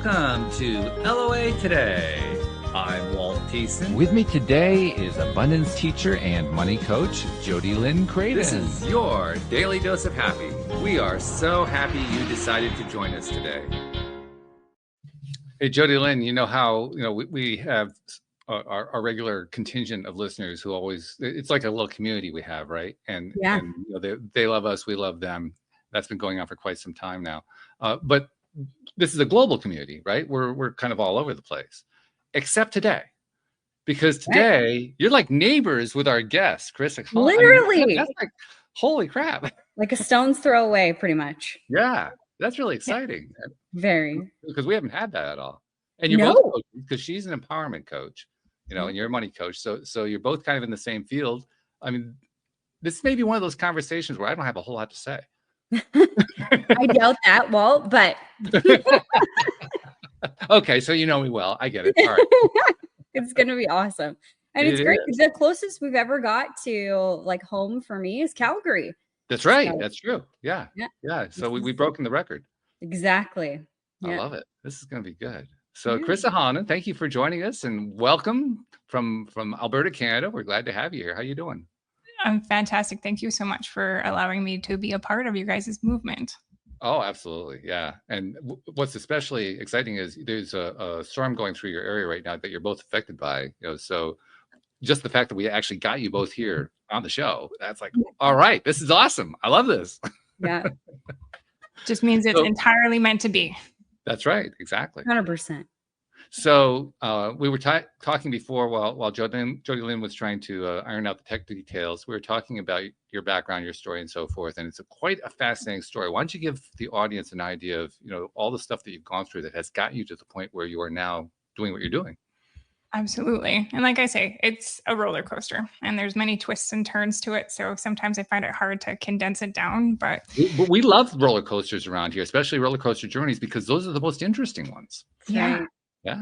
Welcome to LOA Today. I'm Walt Thiessen. With me today is abundance teacher and money coach, Jody Lynn Craven. This is your daily dose of happy. We are so happy you decided to join us today. Hey, Jody Lynn, you know how we have our regular contingent of listeners who always, it's like a little community we have, right? And they love us, we love them. That's been going on for quite some time now. But this is a global community, right? We're kind of all over the place, except today, because today you're like neighbors with our guest, Charissa Halonen. Literally, that's like holy crap, like a stone's throw away, pretty much. Yeah, that's really exciting. Very, because we haven't had that at all. And you're both coaches, because she's an empowerment coach, and you're a money coach. So you're both kind of in the same field. I mean, this may be one of those conversations where I don't have a whole lot to say. I doubt that, Walt, but okay, so you know me well. I get it. All right. It's gonna be awesome. And it's great. The closest we've ever got to like home for me is Calgary. That's right. So, that's true. Yeah. So we've broken the record. Exactly. I love it. This is gonna be good. So Charissa Halonen, thank you for joining us and welcome from Alberta, Canada. We're glad to have you here. How you doing? I'm fantastic. Thank you so much for allowing me to be a part of your guys' movement. Oh, absolutely. Yeah. And what's especially exciting is there's a storm going through your area right now that you're both affected by. So just the fact that we actually got you both here on the show, that's like, all right, this is awesome. I love this. Yeah. Just means it's entirely meant to be. That's right. Exactly. 100%. So we were talking before while Jody Lynn was trying to iron out the tech details. We were talking about your background, your story, and so forth. And it's quite a fascinating story. Why don't you give the audience an idea of all the stuff that you've gone through that has got you to the point where you are now doing what you're doing? Absolutely. And like I say, it's a roller coaster and there's many twists and turns to it. So sometimes I find it hard to condense it down, but we love roller coasters around here, especially roller coaster journeys, because those are the most interesting ones. Yeah,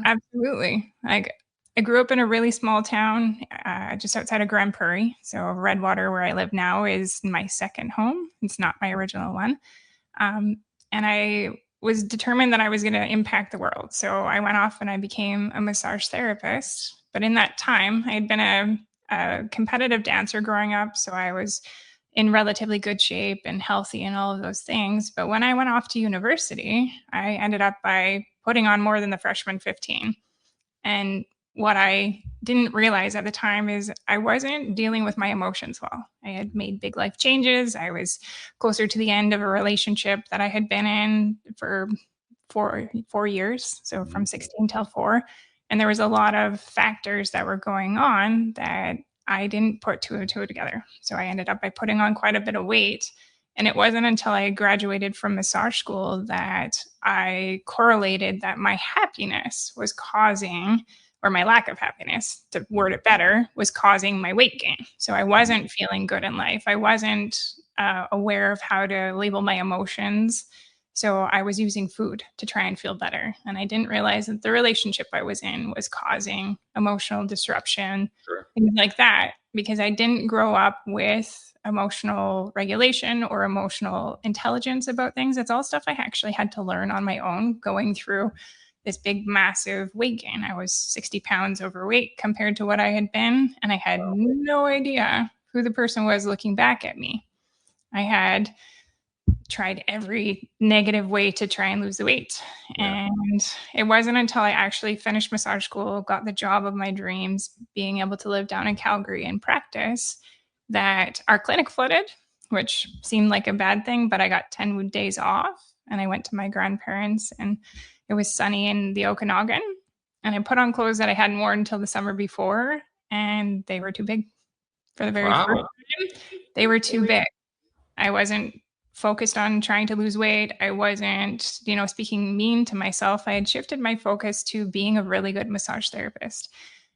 absolutely. Like I grew up in a really small town just outside of Grand Prairie. So Redwater, where I live now, is my second home. It's not my original one. And I was determined that I was going to impact the world. So I went off and I became a massage therapist. But in that time, I had been a competitive dancer growing up. So I was in relatively good shape and healthy and all of those things. But when I went off to university, I ended up by putting on more than the freshman 15. And what I didn't realize at the time is I wasn't dealing with my emotions well. I had made big life changes. I was closer to the end of a relationship that I had been in for four years. So from 16 till 4. And there was a lot of factors that were going on that I didn't put two and two together. So I ended up by putting on quite a bit of weight. And it wasn't until I graduated from massage school that I correlated that my happiness was causing, or my lack of happiness, to word it better, was causing my weight gain. So I wasn't feeling good in life. I wasn't aware of how to label my emotions. So I was using food to try and feel better. And I didn't realize that the relationship I was in was causing emotional disruption, things like that, because I didn't grow up with emotional regulation or emotional intelligence about things. It's all stuff I actually had to learn on my own going through this big, massive weight gain. I was 60 pounds overweight compared to what I had been. And I had no idea who the person was looking back at me. I had tried every negative way to try and lose the weight. And it wasn't until I actually finished massage school, got the job of my dreams, being able to live down in Calgary and practice, that our clinic flooded, which seemed like a bad thing, but I got 10 days off and I went to my grandparents and it was sunny in the Okanagan. And I put on clothes that I hadn't worn until the summer before and they were too big for the very first time. They were too big. I wasn't focused on trying to lose weight. I wasn't, speaking mean to myself. I had shifted my focus to being a really good massage therapist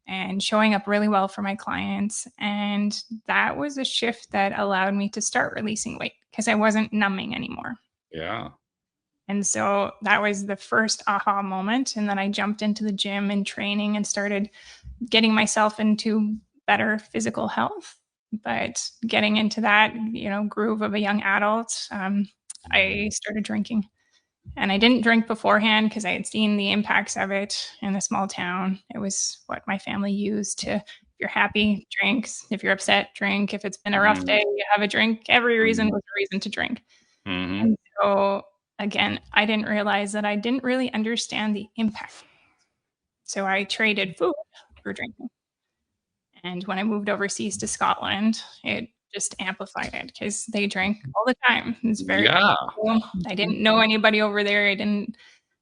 and showing up really well for my clients. And that was a shift that allowed me to start releasing weight because I wasn't numbing anymore. Yeah. And so that was the first aha moment. And then I jumped into the gym and training and started getting myself into better physical health. But getting into that, groove of a young adult, I started drinking. And I didn't drink beforehand because I had seen the impacts of it in a small town. It was what my family used to, if you're happy, drink. If you're upset, drink. If it's been a rough day, you have a drink. Every reason was a reason to drink. Mm-hmm. And so, again, I didn't realize that I didn't really understand the impact. So I traded food for drinking. And when I moved overseas to Scotland, it just amplified it because they drank all the time. It's very cool. I didn't know anybody over there.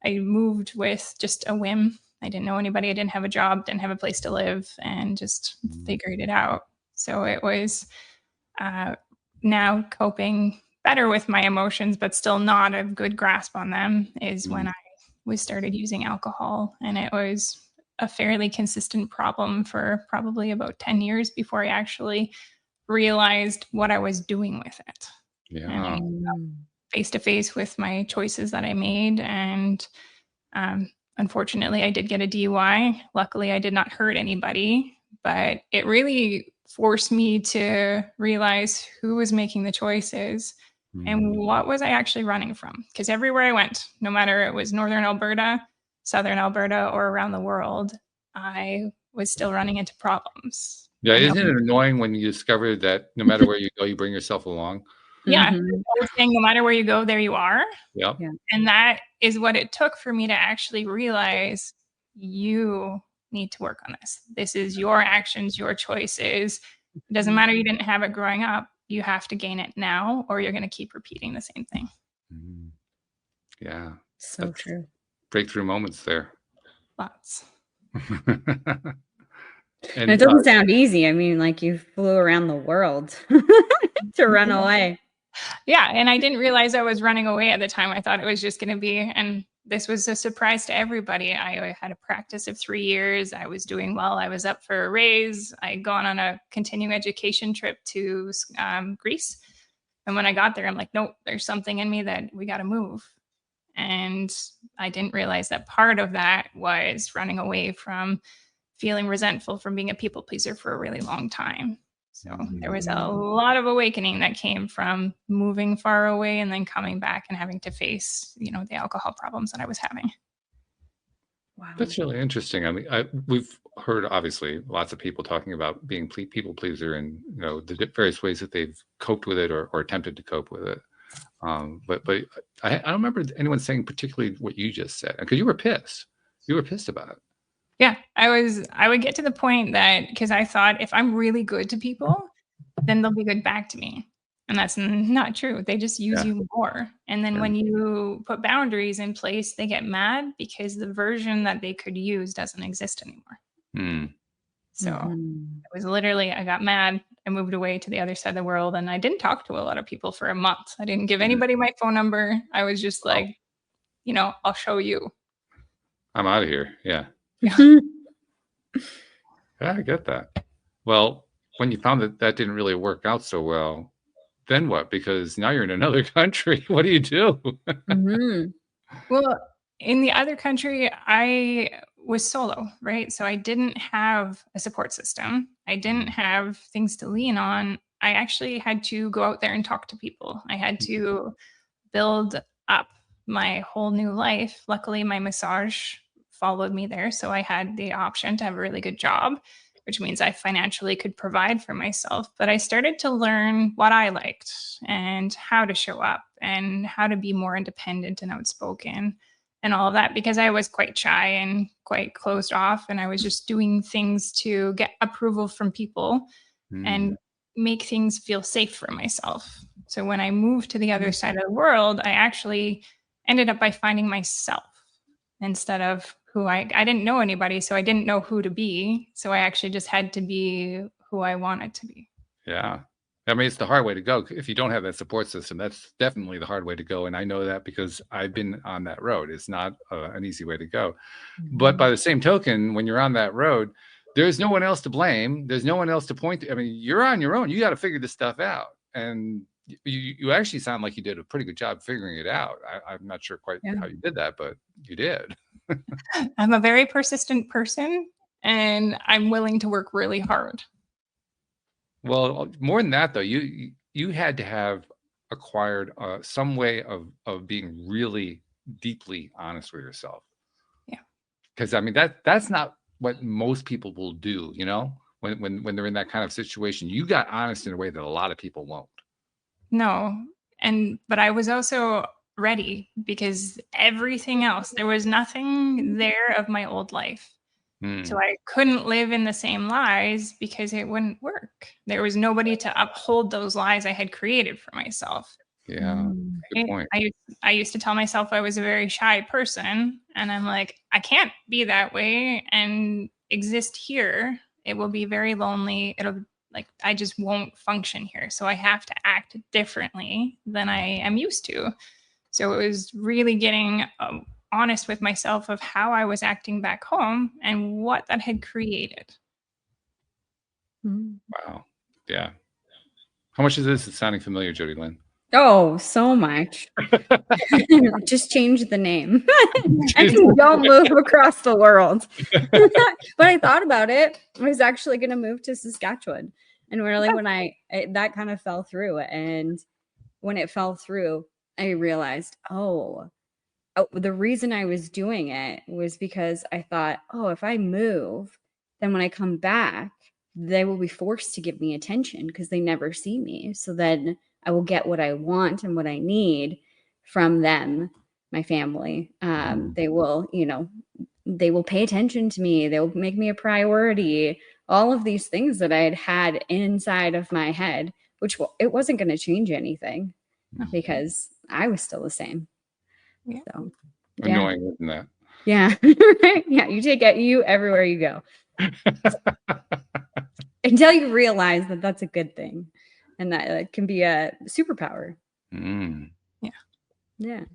I moved with just a whim. I didn't know anybody. I didn't have a job, didn't have a place to live, and just figured it out. So it was now coping better with my emotions, but still not a good grasp on them is when we started using alcohol. And it was a fairly consistent problem for probably about 10 years before I actually realized what I was doing with it. Yeah. And I face to face with my choices that I made. And unfortunately, I did get a DUI. Luckily, I did not hurt anybody, but it really forced me to realize who was making the choices and what was I actually running from. Because everywhere I went, no matter it was Northern Alberta, Southern Alberta, or around the world, I was still running into problems. Yeah, isn't it annoying when you discover that no matter where you go, you bring yourself along? Yeah, old saying, no matter where you go, there you are. Yep. Yeah. And that is what it took for me to actually realize you need to work on this. This is your actions, your choices. It doesn't matter you didn't have it growing up. You have to gain it now, or you're going to keep repeating the same thing. Yeah. So true. Breakthrough moments there. Lots. And it doesn't sound easy. I mean, like you flew around the world to run away. Yeah. And I didn't realize I was running away at the time. I thought it was just going to be, and this was a surprise to everybody. I had a practice of 3 years. I was doing well. I was up for a raise. I'd gone on a continuing education trip to Greece. And when I got there, I'm like, nope, there's something in me that we got to move. And I didn't realize that part of that was running away from feeling resentful from being a people pleaser for a really long time. So there was a lot of awakening that came from moving far away and then coming back and having to face, the alcohol problems that I was having. Wow. That's really interesting. I mean, we've heard obviously lots of people talking about being people pleaser and the various ways that they've coped with it or attempted to cope with it. But I don't remember anyone saying particularly what you just said, because you were pissed. You were pissed about it. Yeah, I would get to the point that, because I thought if I'm really good to people, then they'll be good back to me. And that's not true. They just use you more. And then when you put boundaries in place, they get mad because the version that they could use doesn't exist anymore. So it was literally, I got mad. I moved away to the other side of the world, and I didn't talk to a lot of people for a month. I didn't give anybody my phone number. I was just like, I'll show you. I'm out of here. Yeah. Yeah, I get that. Well, when you found that didn't really work out so well, then what? Because now you're in another country. What do you do? Well, in the other country, I was solo, right? So I didn't have a support system. I didn't have things to lean on. I actually had to go out there and talk to people. I had to build up my whole new life. Luckily, my massage followed me there. So I had the option to have a really good job, which means I financially could provide for myself. But I started to learn what I liked and how to show up and how to be more independent and outspoken and all of that, because I was quite shy and quite closed off. And I was just doing things to get approval from people and make things feel safe for myself. So when I moved to the other side of the world, I actually ended up by finding myself instead of who I didn't know anybody, so I didn't know who to be. So I actually just had to be who I wanted to be. Yeah. I mean, it's the hard way to go. If you don't have that support system, that's definitely the hard way to go. And I know that because I've been on that road. It's not an easy way to go. But by the same token, when you're on that road, there's no one else to blame. There's no one else to point to. I mean, you're on your own. You got to figure this stuff out. And you actually sound like you did a pretty good job figuring it out. I'm not sure quite how you did that, but you did. I'm a very persistent person, and I'm willing to work really hard. Well, more than that, though, you had to have acquired some way of being really deeply honest with yourself. Yeah. Because I mean that's not what most people will do, you know, when they're in that kind of situation. You got honest in a way that a lot of people won't. No. But I was also ready because everything else, there was nothing there of my old life. So I couldn't live in the same lies because it wouldn't work. There was nobody to uphold those lies I had created for myself. Yeah. Good point. I used to tell myself I was a very shy person, and I'm like, I can't be that way and exist here. It will be very lonely. It'll like I just won't function here. So I have to act differently than I am used to. So it was really getting honest with myself of how I was acting back home and what that had created. Wow. Yeah. How much of this is sounding familiar, Jody Lynn? Oh, so much. Just change the name. And don't move across the world. But I thought about it. I was actually going to move to Saskatchewan. And really when that kind of fell through. And when it fell through, I realized, the reason I was doing it was because I thought, if I move, then when I come back, they will be forced to give me attention because they never see me. So then I will get what I want and what I need from them, my family. They will, they will pay attention to me. They will make me a priority. All of these things that I had inside of my head, which it wasn't going to change anything because I was still the same. Yeah. So, annoying, isn't that? Yeah. Yeah. You take you everywhere you go until you realize that that's a good thing and that it can be a superpower. Yeah. Yeah.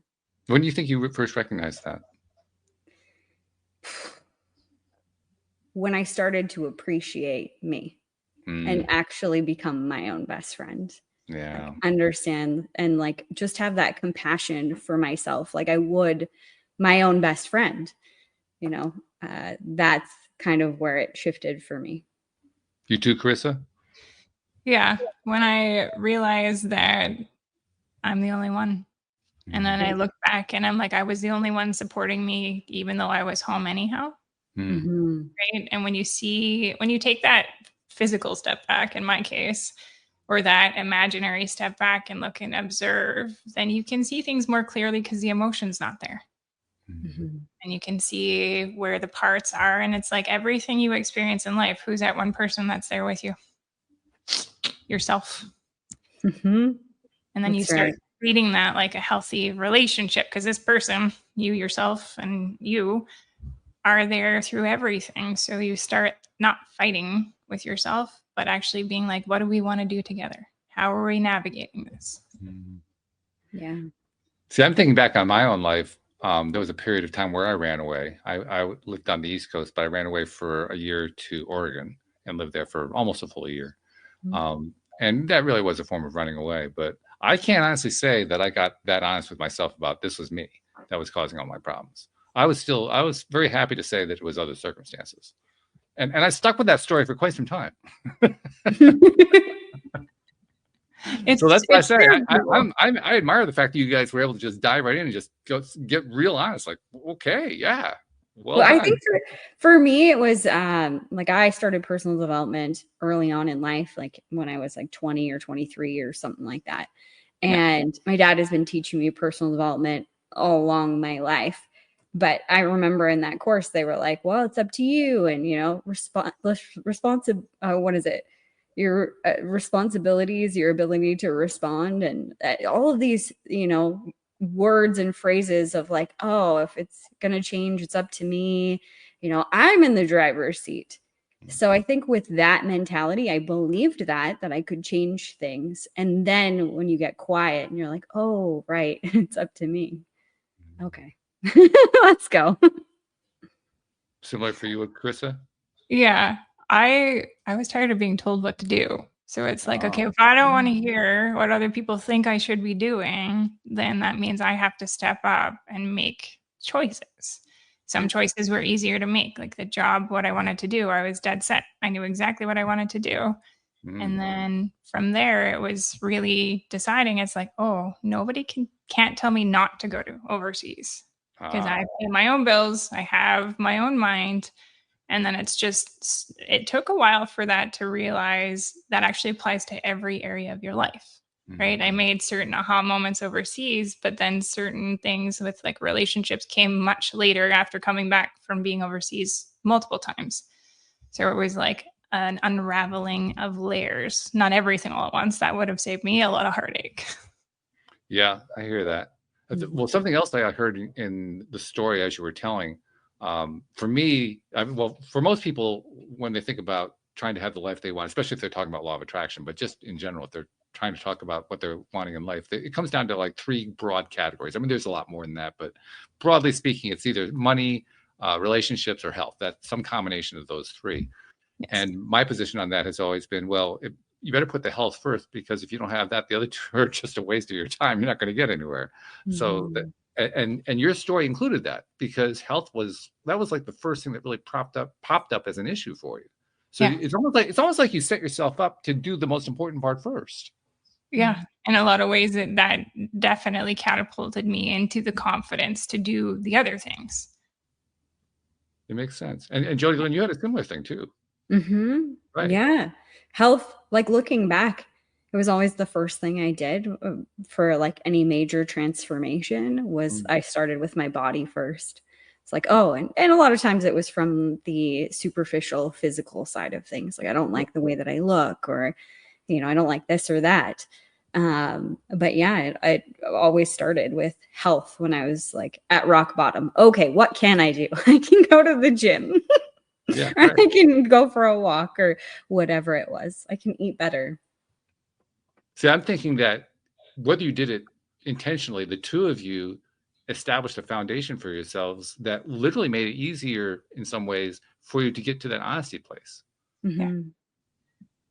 When do you think you first recognized that? When I started to appreciate me and actually become my own best friend. Yeah. Like, understand and like just have that compassion for myself like I would my own best friend. That's kind of where it shifted for me. You too, Charissa? Yeah. When I realized that I'm the only one. And then I look back and I'm like, I was the only one supporting me, even though I was home anyhow. Right. And when you take that physical step back, in my case, or that imaginary step back and look and observe, then you can see things more clearly because the emotion's not there. And you can see where the parts are. And it's like everything you experience in life, who's that one person that's there with you? Yourself. And then you start treating that like a healthy relationship because this person, you, yourself, and you are there through everything. So you start not fighting with yourself, but actually being like, what do we want to do together? How are we navigating this? Yeah. See, I'm thinking back on my own life. There was a period of time where I ran away. I lived on the East Coast, but I ran away for a year to Oregon and lived there for almost a full year. And that really was a form of running away. But I can't honestly say that I got that honest with myself about this was me that was causing all my problems. I was very happy to say that it was other circumstances. And I stuck with that story for quite some time. So that's what I say. I admire the fact that you guys were able to just dive right in and just get real honest. Like, okay, yeah. Well, I think for me, it was like I started personal development early on in life, like when I was like 20 or 23 or something like that. And my dad has been teaching me personal development all along my life. But I remember in that course, they were like, well, it's up to you. And, what is it? Your responsibilities, your ability to respond, and all of these, words and phrases of like, if it's going to change, it's up to me. I'm in the driver's seat. So I think with that mentality, I believed that I could change things. And then when you get quiet and you're like, oh, right, it's up to me. Okay, let's go. Similar for you, Charissa? Yeah. I was tired of being told what to do. So it's like, okay, if I don't want to hear what other people think I should be doing, then that means I have to step up and make choices. Some choices were easier to make, like the job, what I wanted to do. I was dead set. I knew exactly what I wanted to do. And then from there, it was really deciding. It's like, nobody can can't tell me not to go to overseas because I pay my own bills. I have my own mind. And then it took a while for that to realize that actually applies to every area of your life, right? I made certain aha moments overseas, but then certain things with like relationships came much later after coming back from being overseas multiple times. So it was like an unraveling of layers, not everything all at once. That would have saved me a lot of heartache. Yeah, I hear that. Well, something else that I heard in the story as you were telling, for me, for most people, when they think about trying to have the life they want, especially if they're talking about law of attraction, but just in general, if they're trying to talk about what they're wanting in life, it comes down to like 3 broad categories. I mean, there's a lot more than that, but broadly speaking, it's either money, relationships, or health. That's some combination of those 3. Yes. And my position on that has always been, well, you better put the health first, because if you don't have that, the other 2 are just a waste of your time. You're not going to get anywhere. So and your story included that, because health was like the first thing that really popped up as an issue for you. So it's almost like you set yourself up to do the most important part first. Yeah. In a lot of ways, that definitely catapulted me into the confidence to do the other things. It makes sense. And Jody Lynn, you had a similar thing too. Right. Yeah. Health, like looking back, it was always the first thing I did for like any major transformation was I started with my body first. It's like, oh, and a lot of times it was from the superficial physical side of things. Like, I don't like the way that I look, or, I don't like this or that. But yeah, I always started with health when I was like at rock bottom. Okay, what can I do? I can go to the gym. Yeah, right. I can go for a walk or whatever it was. I can eat better. See, I'm thinking that whether you did it intentionally, the 2 of you established a foundation for yourselves that literally made it easier in some ways for you to get to that honesty place. Yeah.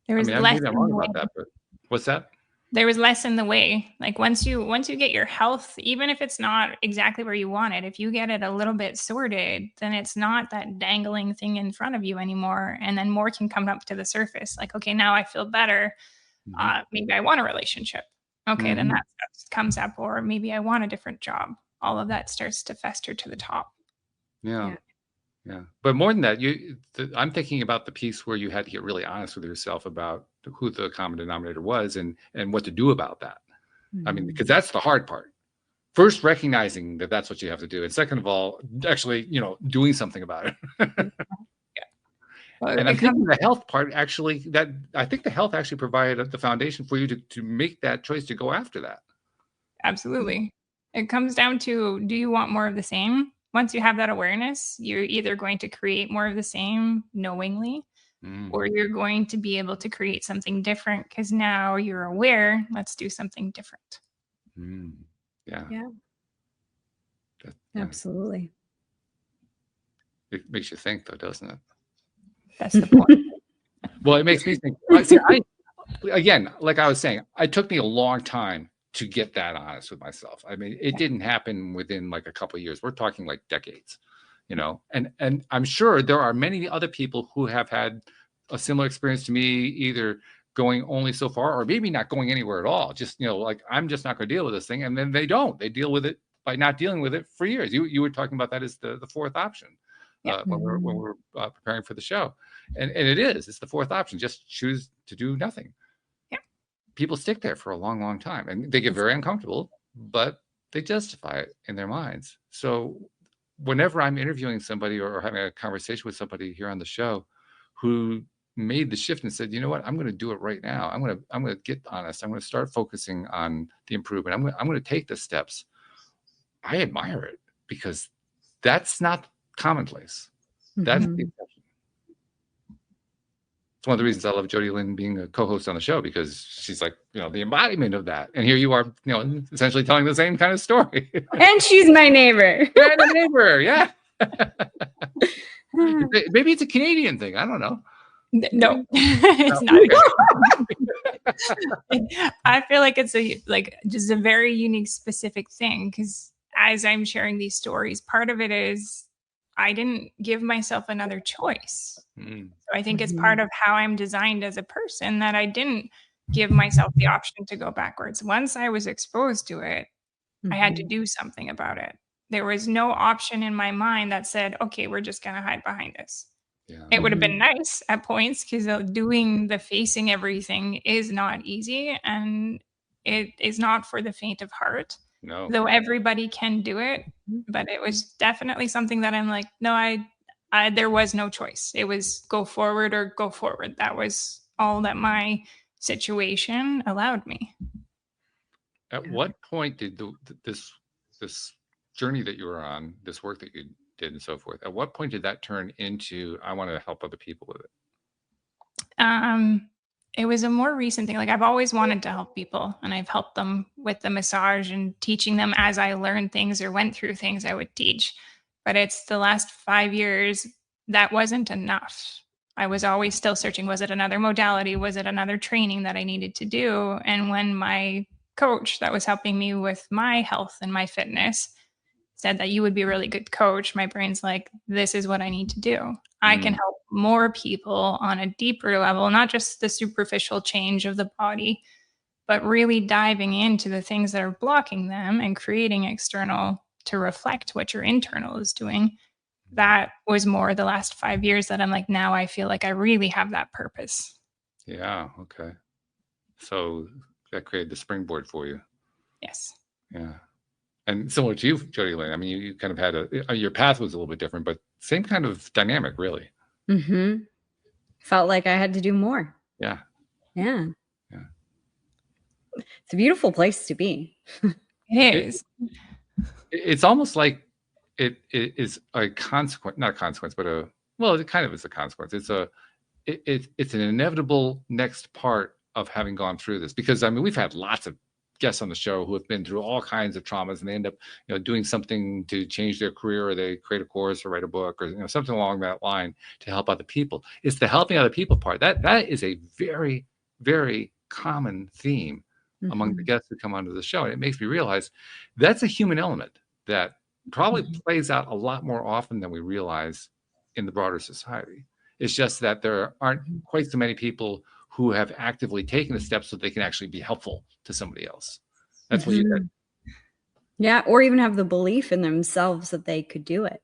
There was less. I'm wrong about that, but what's that? There was less in the way. Like once you get your health, even if it's not exactly where you want it, if you get it a little bit sorted, then it's not that dangling thing in front of you anymore. And then more can come up to the surface. Like, okay, now I feel better. Maybe I want a relationship. Okay, then that stuff comes up, or maybe I want a different job. All of that starts to fester to the top. Yeah. But more than that, I'm thinking about the piece where you had to get really honest with yourself about who the common denominator was and what to do about that. I mean, because that's the hard part. First, recognizing that that's what you have to do, and second of all, actually, doing something about it. And I'm thinking the health part actually, I think the health actually provided the foundation for you to make that choice to go after that. Absolutely. It comes down to, do you want more of the same? Once you have that awareness, you're either going to create more of the same knowingly, or you're going to be able to create something different because now you're aware, let's do something different. Yeah. Absolutely. It makes you think though, doesn't it? That's the point. Well, it makes me think. Again, like I was saying, it took me a long time to get that honest with myself. I mean, it didn't happen within like a couple of years. We're talking like decades, and I'm sure there are many other people who have had a similar experience to me, either going only so far or maybe not going anywhere at all. Just, like, I'm just not going to deal with this thing. And then they deal with it by not dealing with it for years. You were talking about that as the 4th option. When we're preparing for the show, and it's the 4th option. Just choose to do nothing. People stick there for a long, long time, and they get very uncomfortable, but they justify it in their minds. So whenever I'm interviewing somebody or having a conversation with somebody here on the show who made the shift and said, you know what, I'm going to do it right now. I'm going to get honest. I'm going to start focusing on the improvement. I'm going to take the steps. I admire it, because that's not commonplace. That's the exception. It's one of the reasons I love Jody Lynn being a co-host on the show, because she's like, the embodiment of that. And here you are, essentially telling the same kind of story. And she's my neighbor. You're the neighbor, yeah. Maybe it's a Canadian thing. I don't know. No, it's not. I feel like it's just a very unique, specific thing, because as I'm sharing these stories, part of it is I didn't give myself another choice. So I think it's part of how I'm designed as a person, that I didn't give myself the option to go backwards. Once I was exposed to it, I had to do something about it. There was no option in my mind that said, okay, we're just going to hide behind this. Yeah. It would have been nice at points because doing the facing everything is not easy and it is not for the faint of heart. No. Though everybody can do it, but it was definitely something that I'm like, no, I there was no choice. It was go forward or go forward. That was all that my situation allowed me. At what point did this journey that you were on, this work that you did and so forth, at what point did that turn into, I want to help other people with it? It was a more recent thing. Like I've always wanted to help people and I've helped them with the massage and teaching them as I learned things or went through things I would teach. But it's the last 5 years that wasn't enough. I was always still searching. Was it another modality? Was it another training that I needed to do? And when my coach that was helping me with my health and my fitness said that you would be a really good coach, my brain's like, this is what I need to do. I can help more people on a deeper level, not just the superficial change of the body, but really diving into the things that are blocking them and creating external to reflect what your internal is doing. That was more the last 5 years that I'm like, now I feel like I really have that purpose. Yeah. Okay. So that created the springboard for you. Yes. Yeah. And similar to you, Jody Lynn, I mean, you kind of had your path was a little bit different, but same kind of dynamic, really. Felt like I had to do more. Yeah. Yeah. It's a beautiful place to be. It is. It's almost like it is a consequence, not a consequence, but it kind of is a consequence. It's an inevitable next part of having gone through this, because I mean, we've had lots of guests on the show who have been through all kinds of traumas and they end up, doing something to change their career, or they create a course or write a book or, something along that line to help other people. It's the helping other people part. That is a very, very common theme among the guests who come onto the show. And it makes me realize that's a human element that probably plays out a lot more often than we realize in the broader society. It's just that there aren't quite so many people who have actively taken the steps so they can actually be helpful to somebody else. That's what you did. Yeah. Or even have the belief in themselves that they could do it.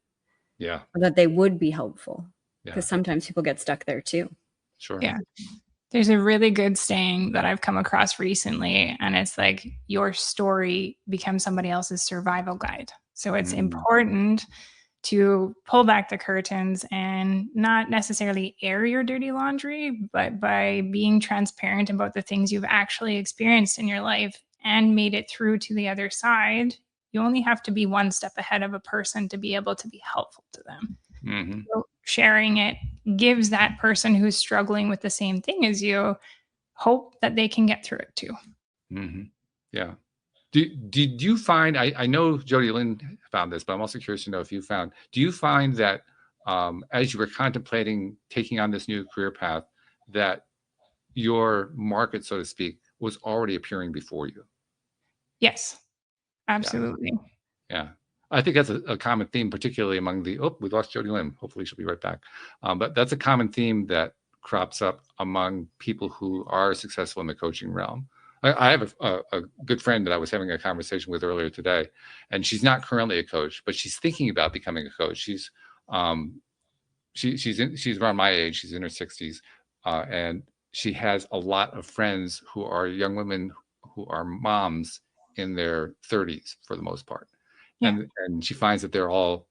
Yeah. Or that they would be helpful. Yeah. Because sometimes people get stuck there too. Sure. Yeah. There's a really good saying that I've come across recently, and it's like your story becomes somebody else's survival guide. So it's important to pull back the curtains and not necessarily air your dirty laundry, but by being transparent about the things you've actually experienced in your life and made it through to the other side. You only have to be one step ahead of a person to be able to be helpful to them. So sharing it gives that person who's struggling with the same thing as you hope that they can get through it too. Yeah. Did you find, I know Jody Lynn found this, but I'm also curious to know if you found, do you find that as you were contemplating taking on this new career path, that your market, so to speak, was already appearing before you? Yes, absolutely. Yeah. I think that's a common theme, particularly among we lost Jody Lynn. Hopefully she'll be right back. But that's a common theme that crops up among people who are successful in the coaching realm. I have a good friend that I was having a conversation with earlier today, and she's not currently a coach, but she's thinking about becoming a coach. She's around my age. She's in her 60s, and she has a lot of friends who are young women who are moms in their 30s for the most part. Yeah. And she finds that they're all,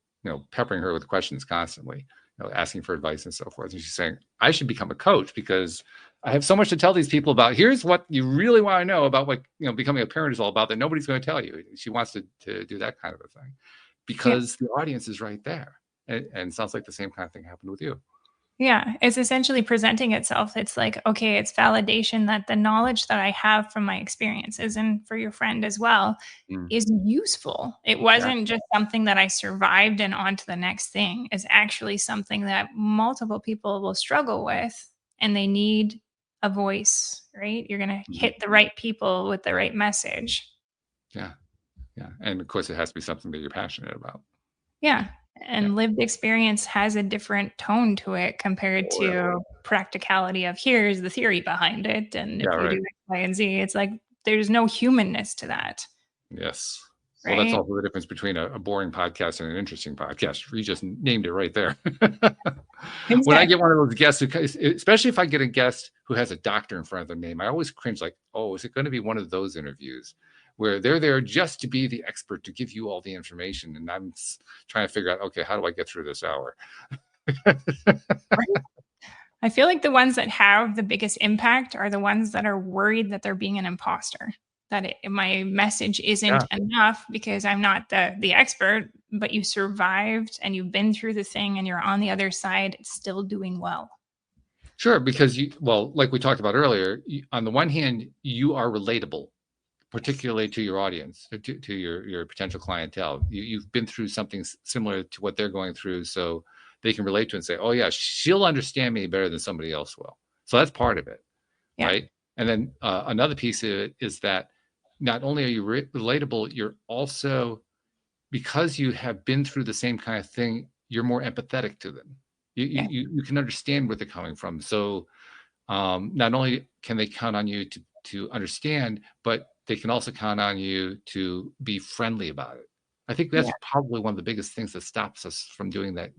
peppering her with questions constantly, asking for advice and so forth. And she's saying, I should become a coach because I have so much to tell these people about. Here's what you really want to know about what, becoming a parent is all about that nobody's going to tell you. She wants to do that kind of a thing because the audience is right there. And it sounds like the same kind of thing happened with you. Yeah, it's essentially presenting itself. It's like, okay, it's validation that the knowledge that I have from my experiences, and for your friend as well, is useful. It wasn't just something that I survived and on to the next thing. It's actually something that multiple people will struggle with, and they need a voice, right? You're going to hit the right people with the right message. Yeah. Yeah. And of course, it has to be something that you're passionate about. Yeah. And lived experience has a different tone to it compared to practicality of here's the theory behind it. And if you do X, Y, and Z, it's like there's no humanness to that. Yes. Well, that's right? also the difference between a boring podcast and an interesting podcast. You just named it right there. When I Exactly. get one of those guests, especially if I get a guest who has a doctor in front of their name, I always cringe like, oh, is it going to be one of those interviews where they're there just to be the expert, to give you all the information? And I'm trying to figure out, okay, how do I get through this hour? I feel like the ones that have the biggest impact are the ones that are worried that they're being an imposter, that my message isn't enough because I'm not the expert, but you survived and you've been through the thing and you're on the other side still doing well. Sure, because like we talked about earlier, on the one hand, you are relatable, particularly to your audience, to your potential clientele. You've been through something similar to what they're going through, so they can relate to it and say, oh yeah, she'll understand me better than somebody else will. So that's part of it, right? And then another piece of it is that not only are you relatable, you're also, because you have been through the same kind of thing, you're more empathetic to them. You can understand where they're coming from. So not only can they count on you to understand, but they can also count on you to be friendly about it. I think that's probably one of the biggest things that stops us from doing that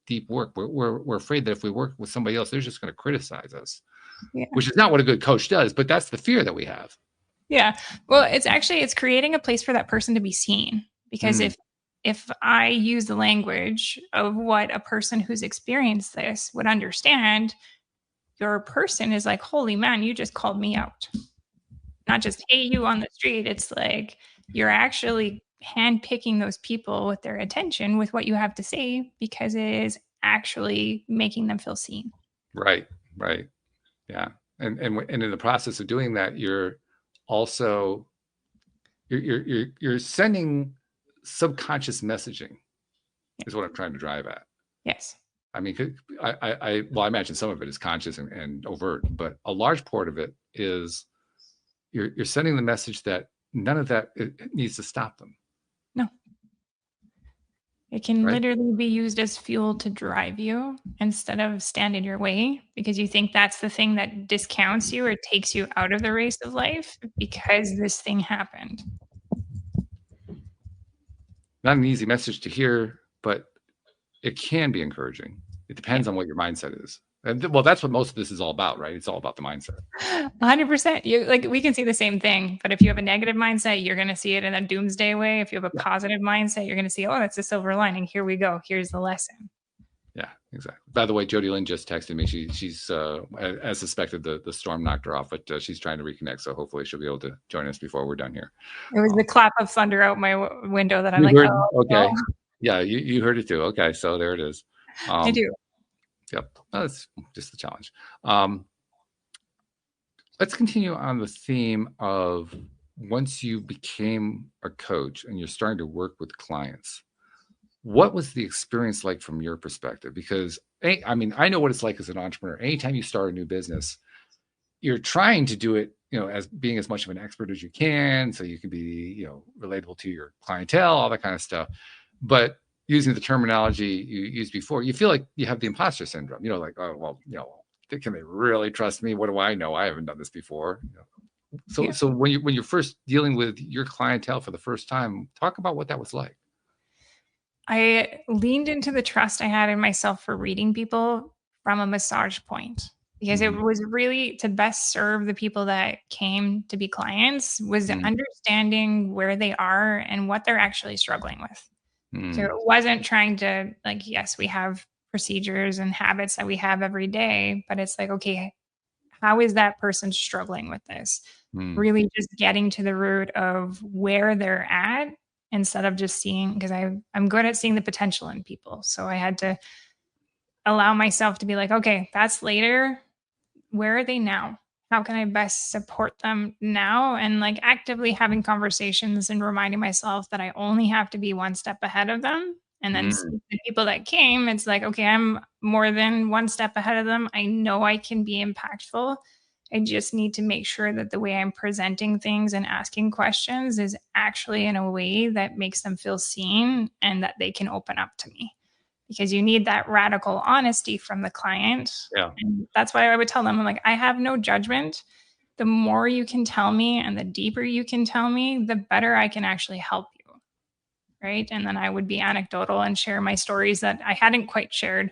deep work. We're afraid that if we work with somebody else, they're just going to criticize us, which is not what a good coach does, but that's the fear that we have. Yeah. Well, it's creating a place for that person to be seen, because if I use the language of what a person who's experienced this would understand, your person is like, holy man, you just called me out. Not just, hey, you on the street. It's like you're actually handpicking those people with their attention, with what you have to say, because it is actually making them feel seen. Right. Yeah. And in the process of doing that, you're also you're sending subconscious messaging, is what I'm trying to drive at. Yes. I mean, I imagine some of it is conscious and overt, but a large part of it is you're sending the message that none of that needs to stop them. No. It can literally be used as fuel to drive you instead of stand in your way, because you think that's the thing that discounts you or takes you out of the race of life because this thing happened. Not an easy message to hear, but it can be encouraging. It depends on what your mindset is. And well, that's what most of this is all about, right? It's all about the mindset. 100%. We can see the same thing, but if you have a negative mindset, you're going to see it in a doomsday way. If you have a positive mindset, you're going to see, oh, that's a silver lining. Here we go. Here's the lesson. Yeah, exactly. By the way, Jody Lynn just texted me. She's as suspected, the storm knocked her off, but she's trying to reconnect. So hopefully she'll be able to join us before we're done here. It was the clap of thunder out my window that I'm like, heard, oh, okay. No. Yeah, you heard it too. Okay, so there it is. I do. Yep, that's just the challenge. Let's continue on the theme of once you became a coach and you're starting to work with clients, what was the experience like from your perspective? Because I mean, I know what it's like as an entrepreneur. Anytime you start a new business, you're trying to do it, as being as much of an expert as you can, so you can be, relatable to your clientele, all that kind of stuff. But using the terminology you used before, you feel like you have the imposter syndrome. Like, oh well, can they really trust me? What do I know? I haven't done this before. So when you're first dealing with your clientele for the first time, talk about what that was like. I leaned into the trust I had in myself for reading people from a massage point, because it was really to best serve the people that came to be clients, was understanding where they are and what they're actually struggling with. So it wasn't trying to yes, we have procedures and habits that we have every day, but it's like, okay, how is that person struggling with this? Really just getting to the root of where they're at, instead of just seeing, because I'm good at seeing the potential in people. So I had to allow myself to be like, okay, that's later. Where are they now? How can I best support them now? And actively having conversations and reminding myself that I only have to be one step ahead of them. And then the people that came, it's like, okay, I'm more than one step ahead of them. I know I can be impactful. I just need to make sure that the way I'm presenting things and asking questions is actually in a way that makes them feel seen and that they can open up to me. Because you need that radical honesty from the client. Yeah. And that's why I would tell them, I'm like, I have no judgment. The more you can tell me and the deeper you can tell me, the better I can actually help you. right? And then I would be anecdotal and share my stories that I hadn't quite shared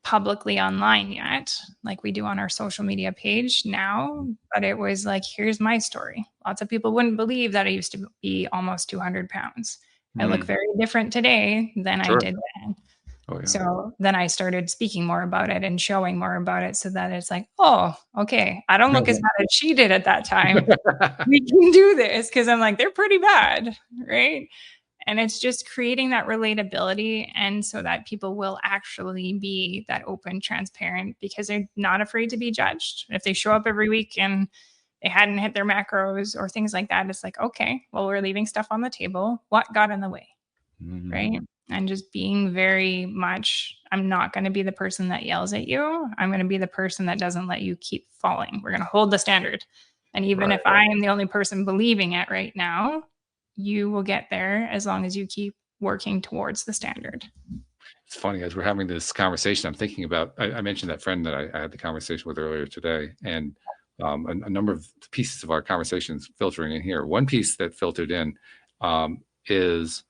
publicly online yet, like we do on our social media page now. But it was like, here's my story. Lots of people wouldn't believe that I used to be almost 200 pounds. I look very different today than I did then. Oh, yeah. So then I started speaking more about it and showing more about it, so that it's like, oh, okay, I don't look as bad as she did at that time. We can do this, because I'm like, they're pretty bad, right? And it's just creating that relatability, and so that people will actually be that open, transparent, because they're not afraid to be judged. If they show up every week and they hadn't hit their macros or things like that, it's like, okay, well, we're leaving stuff on the table. What got in the way? Right? And just being very much, I'm not going to be the person that yells at you. I'm going to be the person that doesn't let you keep falling. We're going to hold the standard. And even if I am the only person believing it right now, you will get there as long as you keep working towards the standard. It's funny, as we're having this conversation, I'm thinking about, I mentioned that friend that I had the conversation with earlier today, and a number of pieces of our conversations filtering in here. One piece that filtered in is,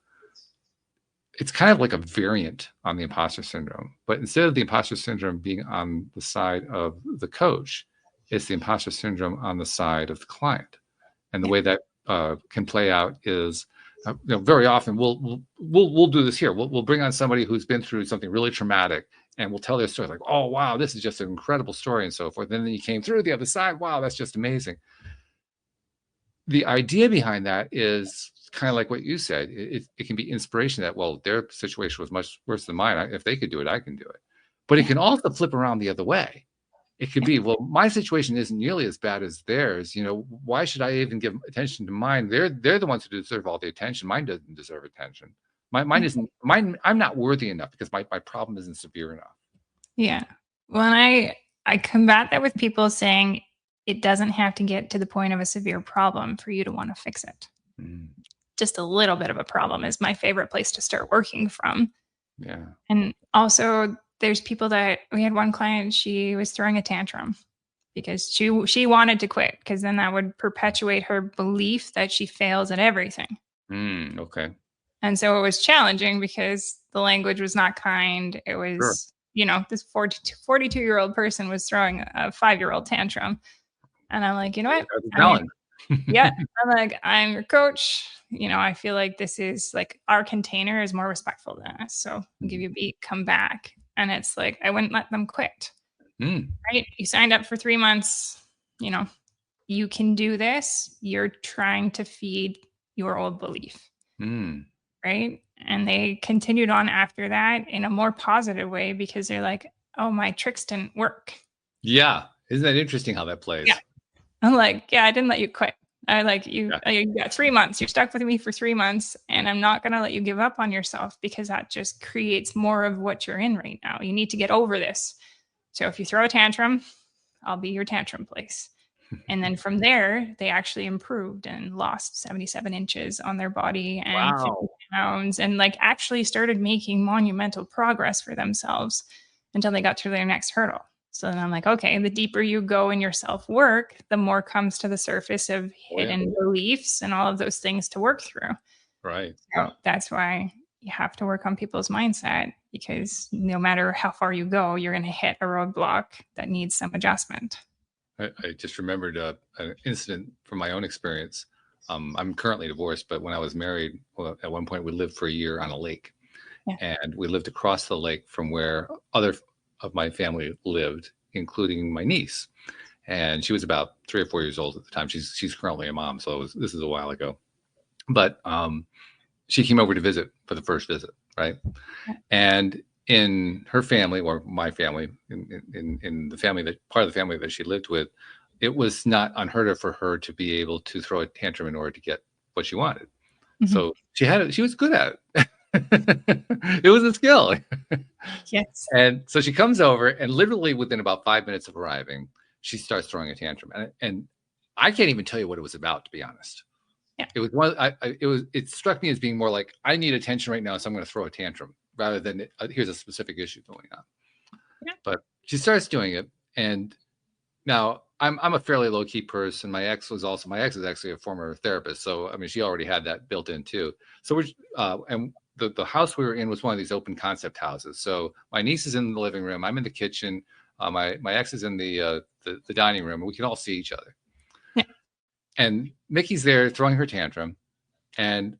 it's kind of like a variant on the imposter syndrome, but instead of the imposter syndrome being on the side of the coach, it's the imposter syndrome on the side of the client. And the way that can play out is, very often we'll do this here. We'll bring on somebody who's been through something really traumatic, and we'll tell their story like, oh, wow, this is just an incredible story, and so forth. And then you came through the other side. Wow, that's just amazing. The idea behind that is kind of like what you said. It can be inspiration that, well, their situation was much worse than mine. If they could do it, I can do it. But it can also flip around the other way. It could be, well, my situation isn't nearly as bad as theirs. Why should I even give attention to mine? They're the ones who deserve all the attention. Mine doesn't deserve attention. Mine isn't. Mine. I'm not worthy enough because my problem isn't severe enough. Yeah. Well, and I combat that with people saying it doesn't have to get to the point of a severe problem for you to want to fix it. Just a little bit of a problem is my favorite place to start working from. Yeah. And also, there's people that, we had one client, she was throwing a tantrum because she wanted to quit, because then that would perpetuate her belief that she fails at everything. Okay. And so it was challenging because the language was not kind. It was, this 42-year-old person was throwing a 5-year-old tantrum. And I'm like, you know what? I'm like, I'm your coach. I feel like this is like, our container is more respectful than us. So I'll give you a beat, come back. And it's like, I wouldn't let them quit. Right? You signed up for 3 months. You can do this. You're trying to feed your old belief. Right? And they continued on after that in a more positive way, because they're like, oh, my tricks didn't work. Yeah. Isn't that interesting how that plays? Yeah. I'm like, yeah, I didn't let you quit. I like you. You got 3 months. You're stuck with me for 3 months, and I'm not going to let you give up on yourself, because that just creates more of what you're in right now. You need to get over this. So if you throw a tantrum, I'll be your tantrum place. And then from there, they actually improved and lost 77 inches on their body and 50 pounds, and like actually started making monumental progress for themselves until they got to their next hurdle. So then I'm like, okay, the deeper you go in your self-work, the more comes to the surface of hidden beliefs and all of those things to work through. Right. So that's why you have to work on people's mindset, because no matter how far you go, you're going to hit a roadblock that needs some adjustment. I just remembered an incident from my own experience. I'm currently divorced, but when I was married, at one point we lived for a year on a lake. And we lived across the lake from where other of my family lived, including my niece. And she was about 3 or 4 years old at the time. She's currently a mom, so this is a while ago. But she came over to visit for the first visit, right? And in her family, or my family, in the family, that part of the family that she lived with, it was not unheard of for her to be able to throw a tantrum in order to get what she wanted. So she was good at it. It was a skill. Yes. And so she comes over, and literally within about 5 minutes of arriving, she starts throwing a tantrum. And I can't even tell you what it was about, to be honest. Yeah. It was it struck me as being more like, I need attention right now, so I'm going to throw a tantrum, rather than here's a specific issue going on. Yeah. But she starts doing it, and now I'm a fairly low key person. My ex is actually a former therapist, so I mean she already had that built in too. So we're and the house we were in was one of these open concept houses. So my niece is in the living room, I'm in the kitchen, my ex is in the dining room, and we can all see each other. Yeah. And Mickey's there throwing her tantrum, and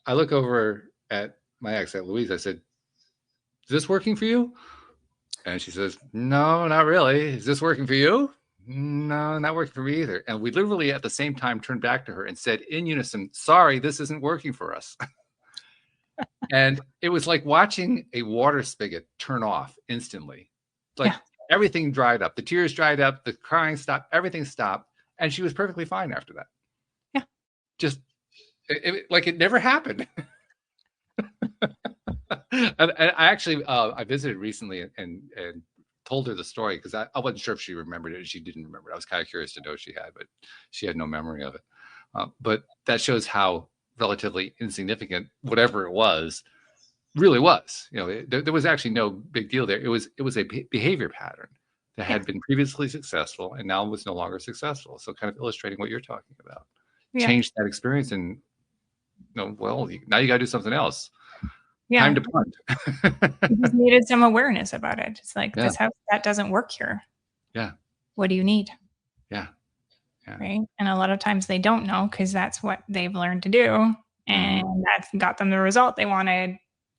I look over at my ex, at Louise. I said, "Is this working for you?" And she says, "No, not really. Is this working for you?" "No, not working for me either." And we literally at the same time turned back to her and said in unison, "Sorry, this isn't working for us." And it was like watching a water spigot turn off instantly. Like everything dried up. The tears dried up, the crying stopped, everything stopped. And she was perfectly fine after that. Yeah. Just like it never happened. And I actually I visited recently and told her the story because I wasn't sure if she remembered it. She didn't remember it. I was kind of curious to know if she had, but she had no memory of it. But that shows how relatively insignificant whatever it was really was. You know, there was actually no big deal there. It was a behavior pattern that had been previously successful and now was no longer successful. So kind of illustrating what you're talking about. Yeah. Change that experience and well, now you got to do something else. Yeah. Time to punt. You just needed some awareness about it. It's like this house that doesn't work here. Yeah. What do you need? Yeah. Yeah. Right. And a lot of times they don't know because that's what they've learned to do. And that's got them the result they wanted.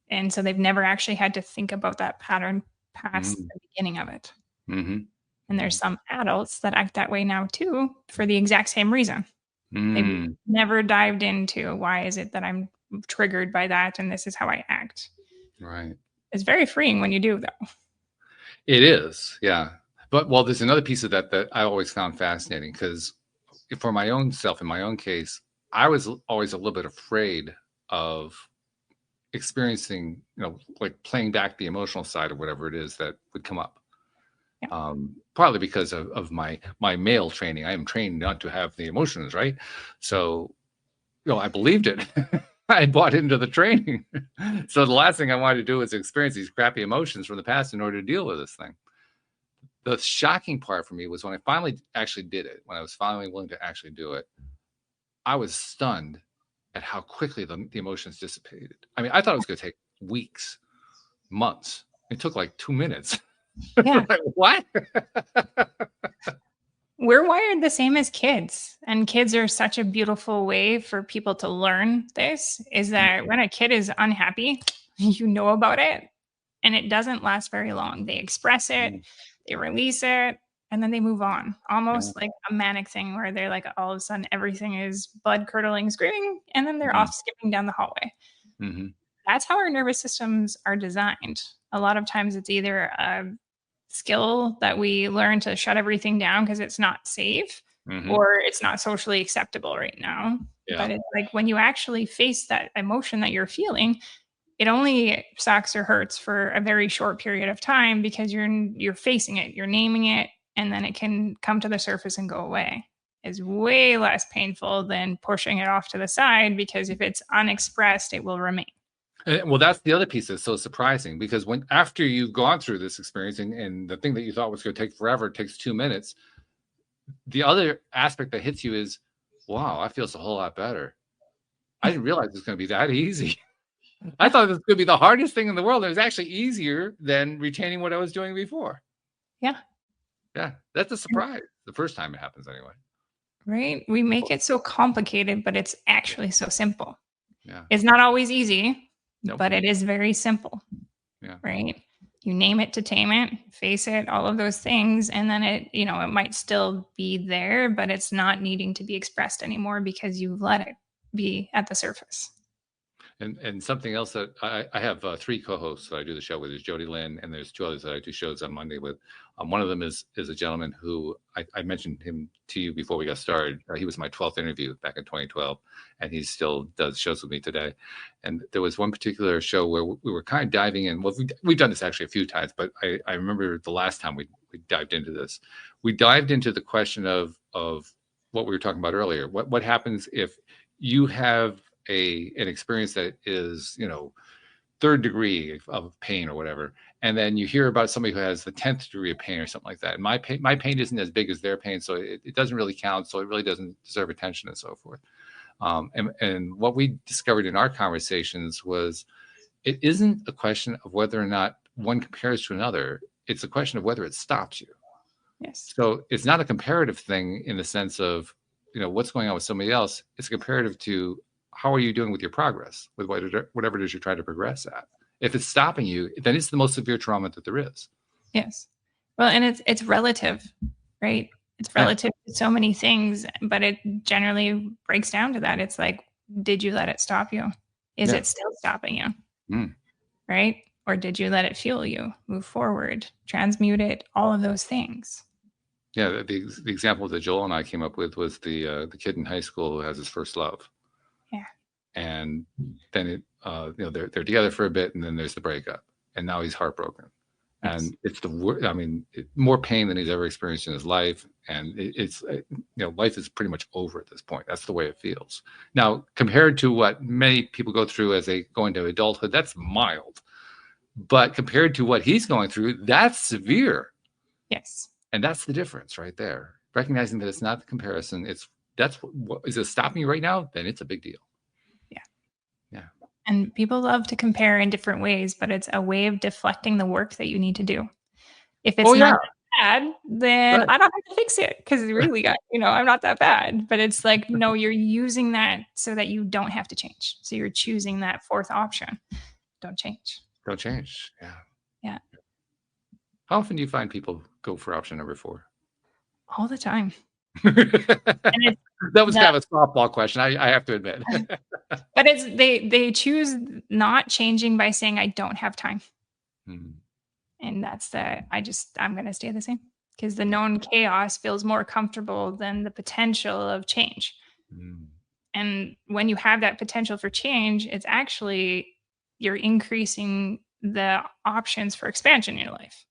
And so they've never actually had to think about that pattern past the beginning of it. Mm-hmm. And there's some adults that act that way now too for the exact same reason. They've never dived into why is it that I'm triggered by that and this is how I act. Right. It's very freeing when you do, though. It is, yeah. But well, there's another piece of that I always found fascinating because for my own self, in my own case, I was always a little bit afraid of experiencing, like playing back the emotional side of whatever it is that would come up. Yeah. Partly because of my male training. I am trained not to have the emotions, right? So, I believed it. I bought into the training. So the last thing I wanted to do was experience these crappy emotions from the past in order to deal with this thing. The shocking part for me was when I finally actually did it, when I was finally willing to actually do it, I was stunned at how quickly the emotions dissipated. I mean, I thought it was going to take weeks, months. It took like 2 minutes. Yeah. Like, what? We're wired the same as kids, and kids are such a beautiful way for people to learn this, is that when a kid is unhappy, you know about it, and it doesn't last very long. They express it, they release it, and then they move on. Almost like a manic thing where they're like, all of a sudden, everything is blood curdling, screaming, and then they're off skipping down the hallway. That's how our nervous systems are designed. A lot of times it's either a skill that we learn to shut everything down because it's not safe or it's not socially acceptable right now. But it's like when you actually face that emotion that you're feeling, it only sucks or hurts for a very short period of time because you're facing it, you're naming it, and then it can come to the surface and go away. It's way less painful than pushing it off to the side because if it's unexpressed, it will remain. Well, that's the other piece that's so surprising because after you've gone through this experience and the thing that you thought was going to take forever takes 2 minutes, the other aspect that hits you is, wow, I feel a whole lot better. I didn't realize it was going to be that easy. I thought it was going to be the hardest thing in the world. It was actually easier than retaining what I was doing before. Yeah. Yeah. That's a surprise. The first time it happens anyway. Right. We make it so complicated, but it's actually so simple. Yeah. It's not always easy. Nope. But it is very simple. Yeah. Right. You name it to tame it, face it, all of those things. And then it might still be there, but it's not needing to be expressed anymore because you've let it be at the surface. And something else that I have 3 co-hosts that I do the show with is Jody Lynn, and there's 2 others that I do shows on Monday with. One of them is a gentleman who I mentioned him to you before we got started. He was my 12th interview back in 2012, and he still does shows with me today. And there was one particular show where we were kind of diving in. Well, we've done this actually a few times, but I remember the last time we dived into this. We dived into the question of what we were talking about earlier. What happens if you have an experience that is, 3rd degree of pain or whatever, And then you hear about somebody who has the 10th degree of pain or something like that. And my pain isn't as big as their pain, so it doesn't really count. So it really doesn't deserve attention and so forth. And what we discovered in our conversations was it isn't a question of whether or not one compares to another. It's a question of whether it stops you. Yes. So it's not a comparative thing in the sense of, what's going on with somebody else. It's a comparative to how are you doing with your progress, with whatever it is you're trying to progress at. If it's stopping you, then it's the most severe trauma that there is. Yes. Well, and it's relative, right? It's relative to so many things, but it generally breaks down to that. It's like, did you let it stop you? Is it still stopping you? Right? Or did you let it fuel you, move forward, transmute it, all of those things? Yeah, the example that Joel and I came up with was the kid in high school who has his first love. Yeah. And then they're together for a bit, and then there's the breakup, and now he's heartbroken. Yes. And it's more pain than he's ever experienced in his life, and it's life is pretty much over at this point. That's the way it feels. Now, compared to what many people go through as they go into adulthood, that's mild, but compared to what he's going through, that's severe. Yes. And that's the difference right there. Recognizing that it's not the comparison. That's what is it stopping you right now? Then it's a big deal. Yeah. Yeah. And people love to compare in different ways, but it's a way of deflecting the work that you need to do. If it's not bad, then I don't have to fix it because really, I'm not that bad. But it's like, no, you're using that so that you don't have to change. So you're choosing that fourth option. Don't change. Don't change. Yeah. Yeah. How often do you find people go for option number 4? All the time. That was kind of a softball question, I have to admit. But it's they choose not changing by saying, I don't have time. And that's I'm going to stay the same because the known chaos feels more comfortable than the potential of change. And when you have that potential for change, it's actually you're increasing the options for expansion in your life.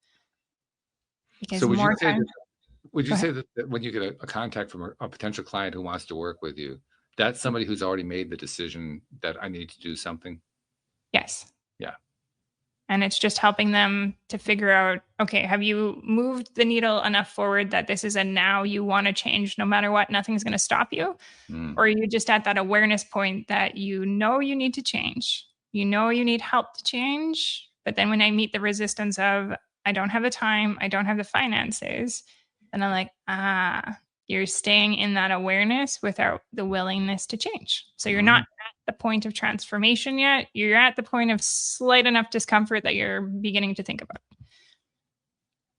Because so would you say that when you get a contact from a potential client who wants to work with you, that's somebody who's already made the decision that I need to do something? Yes. Yeah. And it's just helping them to figure out, okay, have you moved the needle enough forward that this is a now you want to change no matter what, nothing's going to stop you? Or are you just at that awareness point that you need to change? You need help to change. But then when I meet the resistance of, I don't have the time, I don't have the finances, and I'm like, you're staying in that awareness without the willingness to change. So you're not at the point of transformation yet. You're at the point of slight enough discomfort that you're beginning to think about.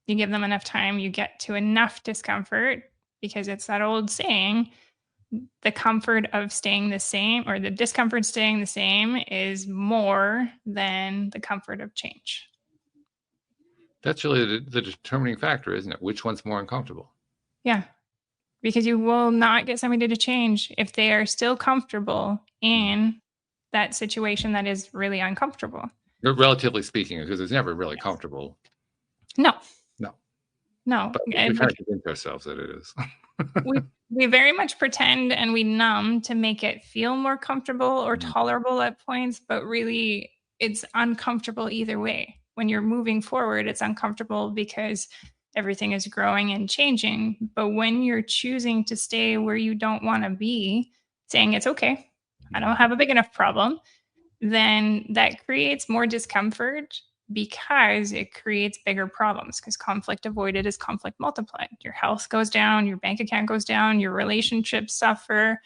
You give them enough time, you get to enough discomfort, because it's that old saying, the comfort of staying the same or the discomfort staying the same is more than the comfort of change. That's really the determining factor, isn't it? Which one's more uncomfortable? Yeah. Because you will not get somebody to change if they are still comfortable in that situation that is really uncomfortable. Relatively speaking, because it's never really comfortable. No. But we try to convince ourselves that it is. we very much pretend and we numb to make it feel more comfortable or tolerable at points, but really it's uncomfortable either way. When you're moving forward, it's uncomfortable because everything is growing and changing. But when you're choosing to stay where you don't want to be, saying it's okay, I don't have a big enough problem, then that creates more discomfort because it creates bigger problems, because conflict avoided is conflict multiplied. Your health goes down, your bank account goes down, your relationships suffer.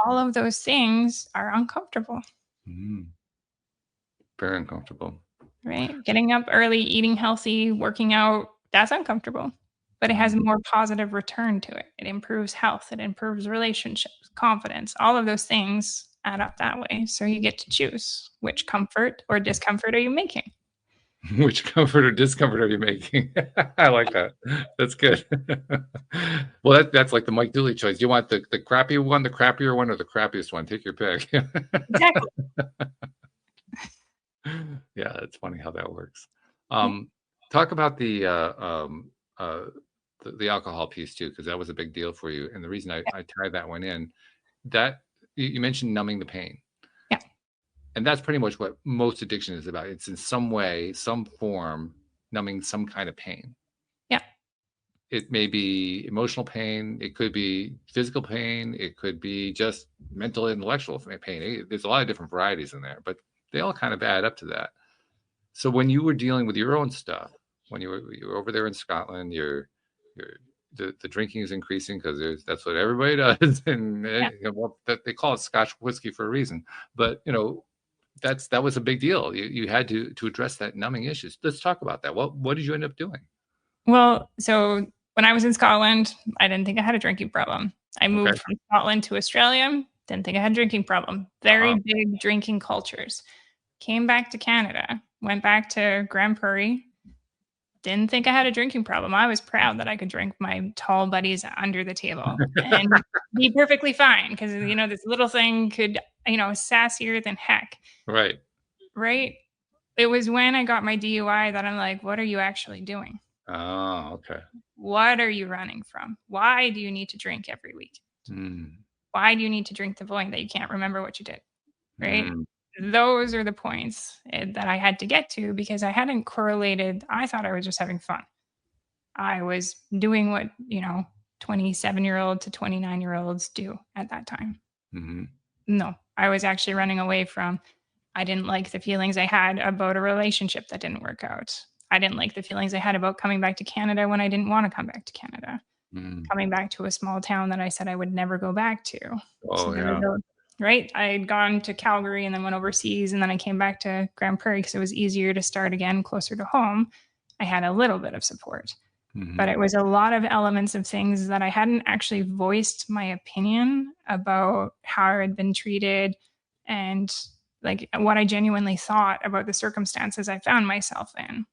All of those things are uncomfortable. Very uncomfortable. Right? Getting up early, eating healthy, working out, that's uncomfortable, but it has a more positive return to it. It improves health, it improves relationships, confidence, all of those things add up that way. So you get to choose which comfort or discomfort are you making. Which comfort or discomfort are you making? I like that. That's good. Well, that's like the Mike Dooley choice. Do you want the crappy one, the crappier one, or the crappiest one? Take your pick. Exactly. Yeah, it's funny how that works. Talk about the alcohol piece too, because that was a big deal for you. And the reason I tied that one in, that you mentioned numbing the pain. Yeah. And that's pretty much what most addiction is about. It's in some way, some form, numbing some kind of pain. Yeah. It may be emotional pain. It could be physical pain. It could be just mental, intellectual pain. There's a lot of different varieties in there, but they all kind of add up to that. So when you were dealing with your own stuff, when you were over there in Scotland, the drinking is increasing because that's what everybody does, and that they call it Scotch whiskey for a reason. But that was a big deal. You had to address that numbing issues. Let's talk about that. What did you end up doing? Well, so when I was in Scotland, I didn't think I had a drinking problem. I moved from Scotland to Australia, didn't think I had a drinking problem. Very big drinking cultures. Came back to Canada, went back to Grand Prairie, didn't think I had a drinking problem. I was proud that I could drink my tall buddies under the table and be perfectly fine because, this little thing could, sassier than heck. Right. Right. It was when I got my DUI that I'm like, what are you actually doing? Oh, okay. What are you running from? Why do you need to drink every week? Why do you need to drink the volume that you can't remember what you did? Right. Those are the points that I had to get to because I hadn't correlated. I thought I was just having fun. I was doing what, 27-year-old to 29-year-olds do at that time. No, I was actually running away from, I didn't like the feelings I had about a relationship that didn't work out. I didn't like the feelings I had about coming back to Canada when I didn't want to come back to Canada. Coming back to a small town that I said I would never go back to. Oh, yeah. Right? I had gone to Calgary and then went overseas, and then I came back to Grand Prairie because it was easier to start again closer to home. I had a little bit of support, but it was a lot of elements of things that I hadn't actually voiced my opinion about how I had been treated and like what I genuinely thought about the circumstances I found myself in.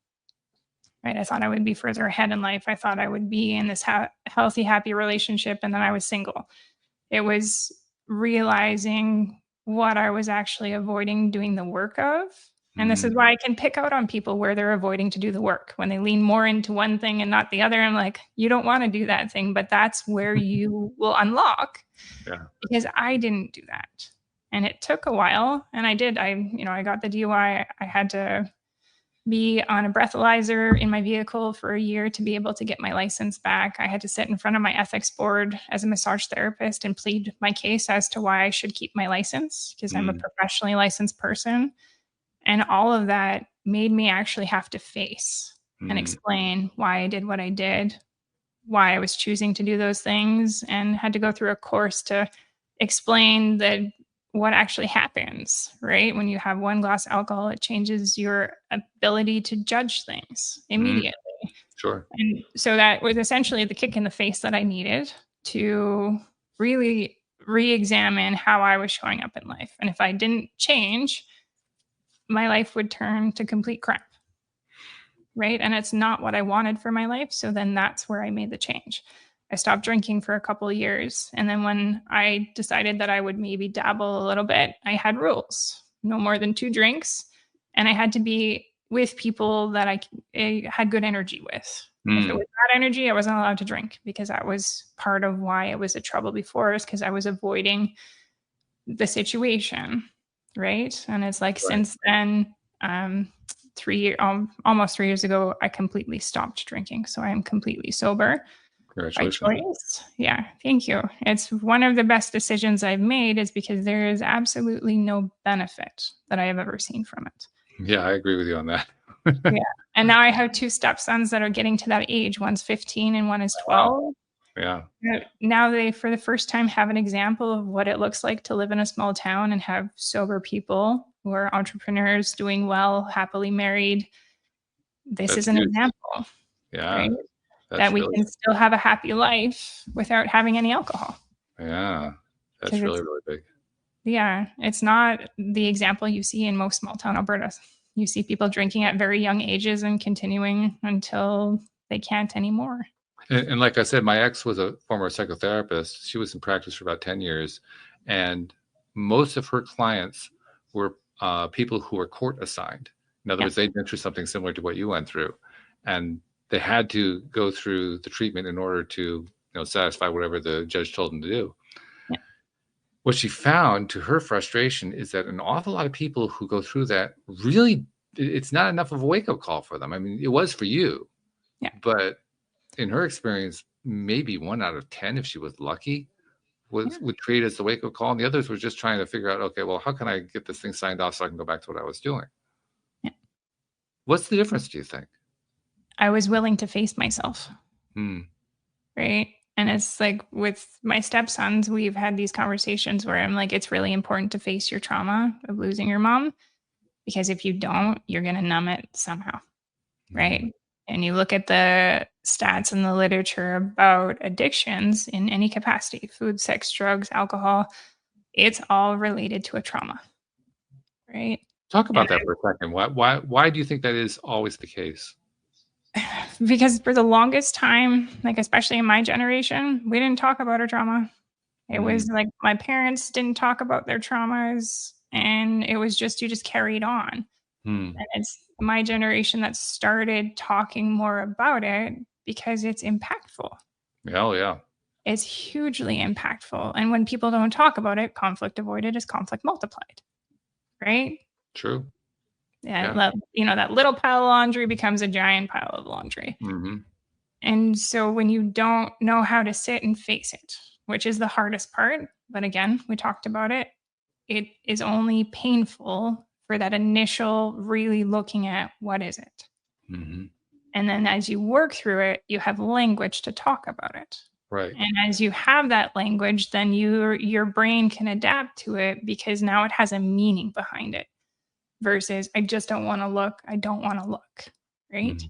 Right? I thought I would be further ahead in life. I thought I would be in this healthy, happy relationship, and then I was single. It was realizing what I was actually avoiding doing the work of. And this is why I can pick out on people where they're avoiding to do the work. When they lean more into one thing and not the other, I'm like, you don't want to do that thing, but that's where you will unlock. Yeah. Because I didn't do that. And it took a while. And I did. I got the DUI. I had to be on a breathalyzer in my vehicle for a year to be able to get my license back. I had to sit in front of my ethics board as a massage therapist and plead my case as to why I should keep my license because I'm a professionally licensed person. And all of that made me actually have to face and explain why I did what I did, why I was choosing to do those things, and had to go through a course to explain that what actually happens, right? When you have one glass of alcohol, it changes your ability to judge things immediately. Sure. And so that was essentially the kick in the face that I needed to really re-examine how I was showing up in life. And if I didn't change, my life would turn to complete crap. Right. And it's not what I wanted for my life. So then that's where I made the change. I stopped drinking for a couple of years. And then when I decided that I would maybe dabble a little bit, I had rules, no more than 2 drinks. And I had to be with people that I had good energy with. If it was bad energy, I wasn't allowed to drink because that was part of why it was a trouble before, is because I was avoiding the situation. Right. And it's like, since then, almost 3 years ago, I completely stopped drinking. So I am completely sober. Congratulations. By choice. Yeah, thank you. It's one of the best decisions I've made, is because there is absolutely no benefit that I have ever seen from it. Yeah, I agree with you on that. Yeah. And now I have 2 stepsons that are getting to that age. One's 15 and one is 12. Wow. Yeah. Now they, for the first time, have an example of what it looks like to live in a small town and have sober people who are entrepreneurs, doing well, happily married. This is an example. Yeah. Right? That we can still have a happy life without having any alcohol. Yeah. That's really, really big. Yeah. It's not the example you see in most small town Alberta. You see people drinking at very young ages and continuing until they can't anymore. And like I said, my ex was a former psychotherapist. She was in practice for about 10 years. And most of her clients were people who were court assigned. In other words, they'd been through something similar to what you went through. And they had to go through the treatment in order to satisfy whatever the judge told them to do. Yeah. what she found, to her frustration, is that an awful lot of people who go through that, really, it's not enough of a wake-up call for them. I mean, it was for you, Yeah. but in her experience, maybe 1 out of 10, if she was lucky, would treat it as the wake-up call, and the others were just trying to figure out, okay, well, how can I get this thing signed off so I can go back to what I was doing? Yeah. What's the difference, do you think? I was willing to face myself. Hmm. Right. And it's like with my stepsons, we've had these conversations where I'm like, it's really important to face your trauma of losing your mom, because if you don't, you're going to numb it somehow. Right. And you look at the stats in the literature about addictions in any capacity, food, sex, drugs, alcohol, it's all related to a trauma. Right. Talk about that for a second. Why do you think that is always the case? Because for the longest time, like especially in my generation, we didn't talk about our trauma. It was like my parents didn't talk about their traumas, and it was just you just carried on. And it's my generation that started talking more about it because it's impactful. Hell yeah. It's hugely impactful. And when people don't talk about it, conflict avoided is conflict multiplied. Right? True. Yeah. That little pile of laundry becomes a giant pile of laundry. Mm-hmm. And so when you don't know how to sit and face it, which is the hardest part, but again, we talked about it, it is only painful for that initial really looking at what is it. Mm-hmm. And then as you work through it, you have language to talk about it. Right. And as you have that language, then your brain can adapt to it because now it has a meaning behind it versus I just don't want to look. I don't want to look. Right. Mm-hmm.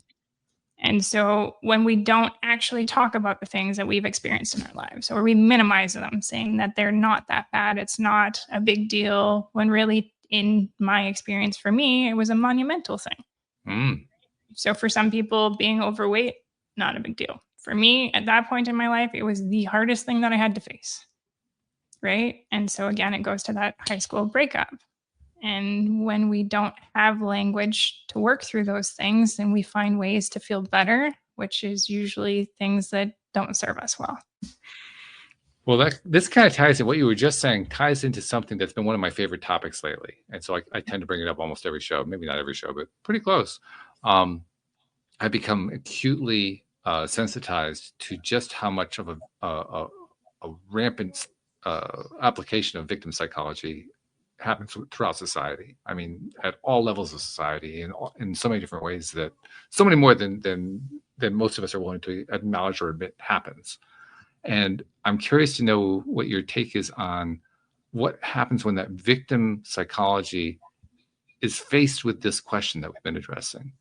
And so when we don't actually talk about the things that we've experienced in our lives, or we minimize them, saying that they're not that bad, it's not a big deal, when really, in my experience, for me, it was a monumental thing. So for some people, being overweight, not a big deal. For me, at that point in my life, it was the hardest thing that I had to face. Right. And so again, it goes to that high school breakup. And when we don't have language to work through those things, then we find ways to feel better, which is usually things that don't serve us well. Well, this kind of ties in, what you were just saying ties into something that's been one of my favorite topics lately. And so I tend to bring it up almost every show, maybe not every show, but pretty close. I've become acutely sensitized to just how much of a rampant application of victim psychology happens throughout society. I mean, at all levels of society, in so many different ways, that so many more than most of us are willing to acknowledge or admit happens. And I'm curious to know what your take is on what happens when that victim psychology is faced with this question that we've been addressing.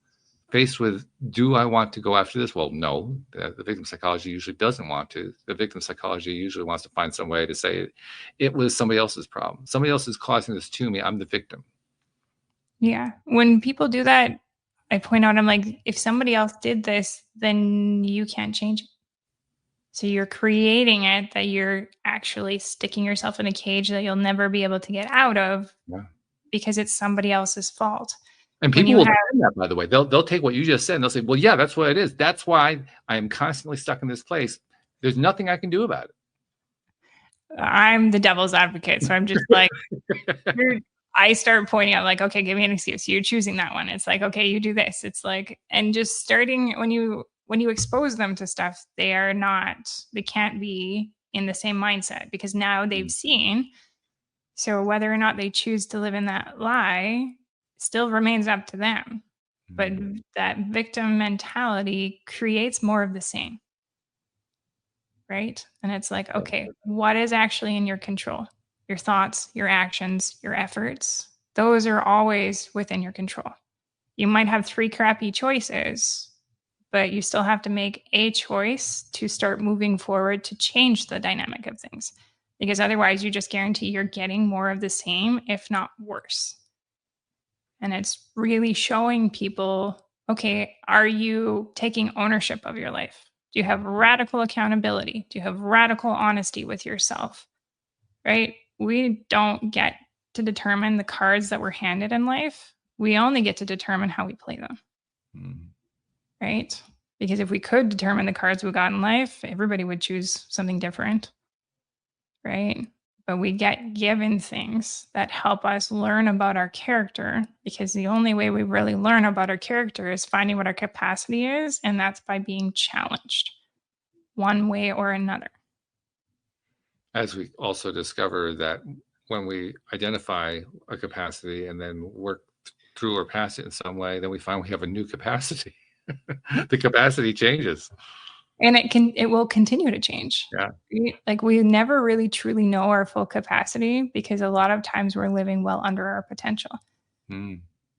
Faced with, do I want to go after this? Well, no, the victim psychology usually doesn't want to. The victim psychology usually wants to find some way to say it was somebody else's problem. Somebody else is causing this to me. I'm the victim. Yeah. When people do that, I point out, I'm like, if somebody else did this, then you can't change it. So you're creating it, that you're actually sticking yourself in a cage that you'll never be able to get out of because it's somebody else's fault. And people will defend that, by the way. They'll take what you just said and they'll say, well, yeah, that's what it is. That's why I am constantly stuck in this place. There's nothing I can do about it. I'm the devil's advocate. So I'm just like, I start pointing out, like, okay, give me an excuse. You're choosing that one. It's like, okay, you do this. It's like, and just starting when you expose them to stuff, they can't be in the same mindset because now they've seen. So whether or not they choose to live in that lie still remains up to them. But that victim mentality creates more of the same. Right? And it's like, okay, what is actually in your control? Your thoughts, your actions, your efforts, those are always within your control. You might have 3 crappy choices, but you still have to make a choice to start moving forward to change the dynamic of things. Because otherwise you just guarantee you're getting more of the same, if not worse. And it's really showing people, okay, are you taking ownership of your life? Do you have radical accountability? Do you have radical honesty with yourself? Right? We don't get to determine the cards that we're handed in life. We only get to determine how we play them. Right? Because if we could determine the cards we got in life, everybody would choose something different. Right? but we get given things that help us learn about our character, because the only way we really learn about our character is finding what our capacity is, and that's by being challenged one way or another. As we also discover that when we identify a capacity and then work through or past it in some way, then we find we have a new capacity. The capacity changes. And it will continue to change. Yeah. We never really truly know our full capacity, because a lot of times we're living well under our potential.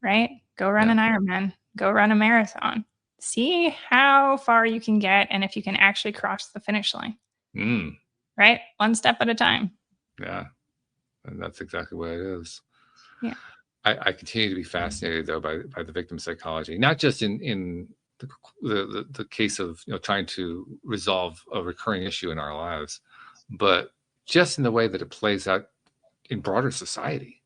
Right? Go run an Ironman, go run a marathon. See how far you can get and if you can actually cross the finish line. Right? One step at a time. Yeah. And that's exactly what it is. Yeah. I continue to be fascinated though by the victim psychology, not just in the case of trying to resolve a recurring issue in our lives, but just in the way that it plays out in broader society.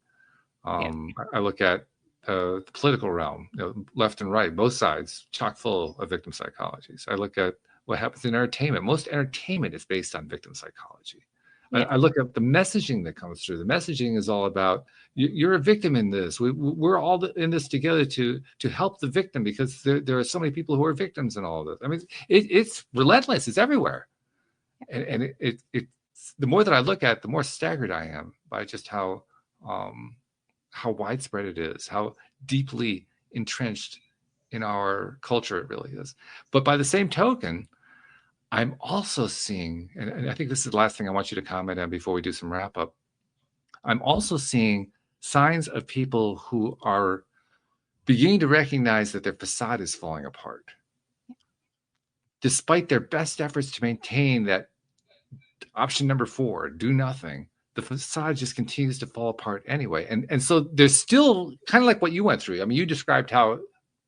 I look at the political realm, left and right, both sides, chock full of victim psychologies. I look at what happens in entertainment. Most entertainment is based on victim psychology. I look at the messaging that comes through. The messaging is all about you're a victim in this. We're all in this together to help the victim, because there are so many people who are victims in all of this. I mean, it's relentless. It's everywhere, and the more that I look at it, the more staggered I am by just how widespread it is, how deeply entrenched in our culture it really is. But by the same token, I'm also seeing, and I think this is the last thing I want you to comment on before we do some wrap up. I'm also seeing signs of people who are beginning to recognize that their facade is falling apart. Despite their best efforts to maintain that option number 4, do nothing, the facade just continues to fall apart anyway. And so there's still kind of like what you went through. I mean, you described how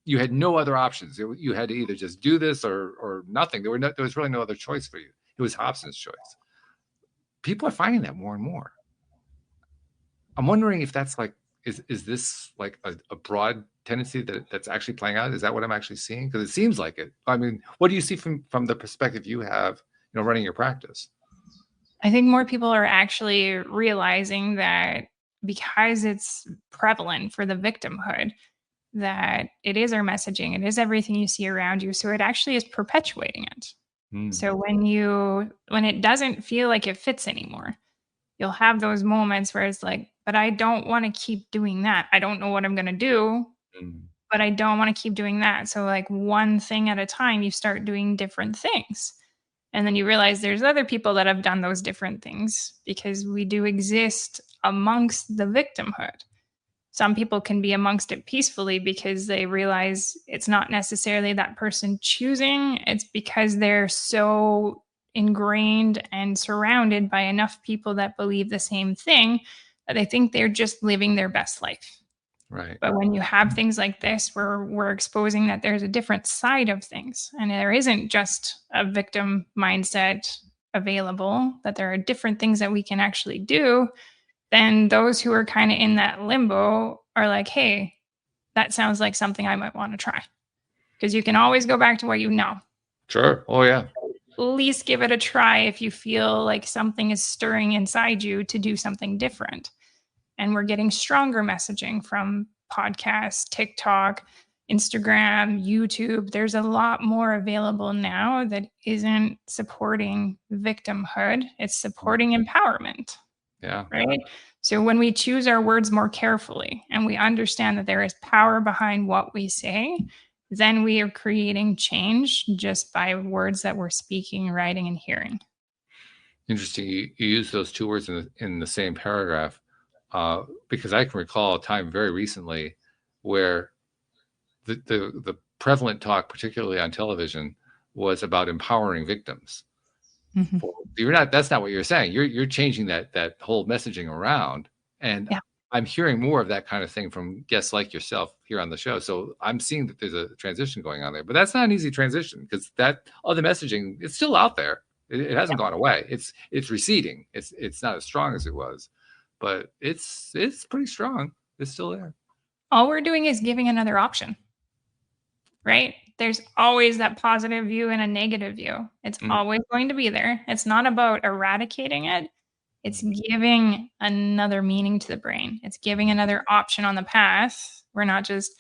you had no other options. You had to either just do this or nothing. There was really no other choice for you. It was Hobson's choice. People are finding that more and more. I'm wondering if that's like, is this like a broad tendency that's actually playing out? Is that what I'm actually seeing? Because it seems like it. I mean, what do you see from the perspective you have, running your practice? I think more people are actually realizing that, because it's prevalent for the victimhood, that it is our messaging, it is everything you see around you. So it actually is perpetuating it. So when it doesn't feel like it fits anymore, you'll have those moments where it's like, but I don't want to keep doing that. I don't know what I'm going to do, but I don't want to keep doing that. So like one thing at a time, you start doing different things. And then you realize there's other people that have done those different things, because we do exist amongst the victimhood. Some people can be amongst it peacefully because they realize it's not necessarily that person choosing. It's because they're so ingrained and surrounded by enough people that believe the same thing that they think they're just living their best life. Right. But when you have things like this, where we're exposing that there's a different side of things, and there isn't just a victim mindset available, that there are different things that we can actually do, then those who are kind of in that limbo are like, hey, that sounds like something I might want to try. Because you can always go back to what you know. Sure. Oh, yeah. At least give it a try if you feel like something is stirring inside you to do something different. And we're getting stronger messaging from podcasts, TikTok, Instagram, YouTube. There's a lot more available now that isn't supporting victimhood. It's supporting empowerment. Yeah. Right. So when we choose our words more carefully and we understand that there is power behind what we say, then we are creating change just by words that we're speaking, writing, and hearing. Interesting. You use those two words in the same paragraph, because I can recall a time very recently where the prevalent talk, particularly on television, was about empowering victims. That's not what you're saying. You're changing that whole messaging around, and I'm hearing more of that kind of thing from guests like yourself here on the show. So I'm seeing that there's a transition going on there, but that's not an easy transition, because that other messaging, it's still out there. It hasn't gone away. It's receding. It's not as strong as it was, but it's pretty strong. It's still there. All we're doing is giving another option, right? There's always that positive view and a negative view. It's always going to be there. It's not about eradicating it. It's giving another meaning to the brain. It's giving another option on the path. We're not just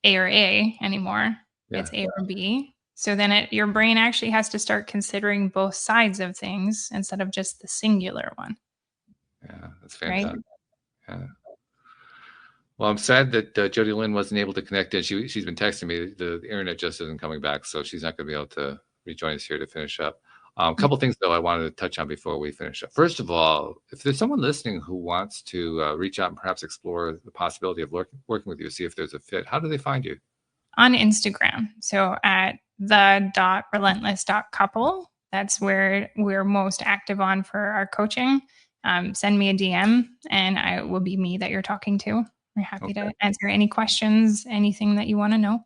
A or A anymore. Yeah. It's A or B. So then your brain actually has to start considering both sides of things instead of just the singular one. Yeah, that's fantastic. Right? Yeah. Well, I'm sad that Jody Lynn wasn't able to connect in. She's been texting me. The internet just isn't coming back, so she's not going to be able to rejoin us here to finish up. A couple things, though, I wanted to touch on before we finish up. First of all, if there's someone listening who wants to reach out and perhaps explore the possibility of working with you, see if there's a fit, how do they find you? On Instagram. So at the.relentless.couple. That's where we're most active on for our coaching. Send me a DM and I will be me that you're talking to. We're happy to answer any questions, anything that you want to know.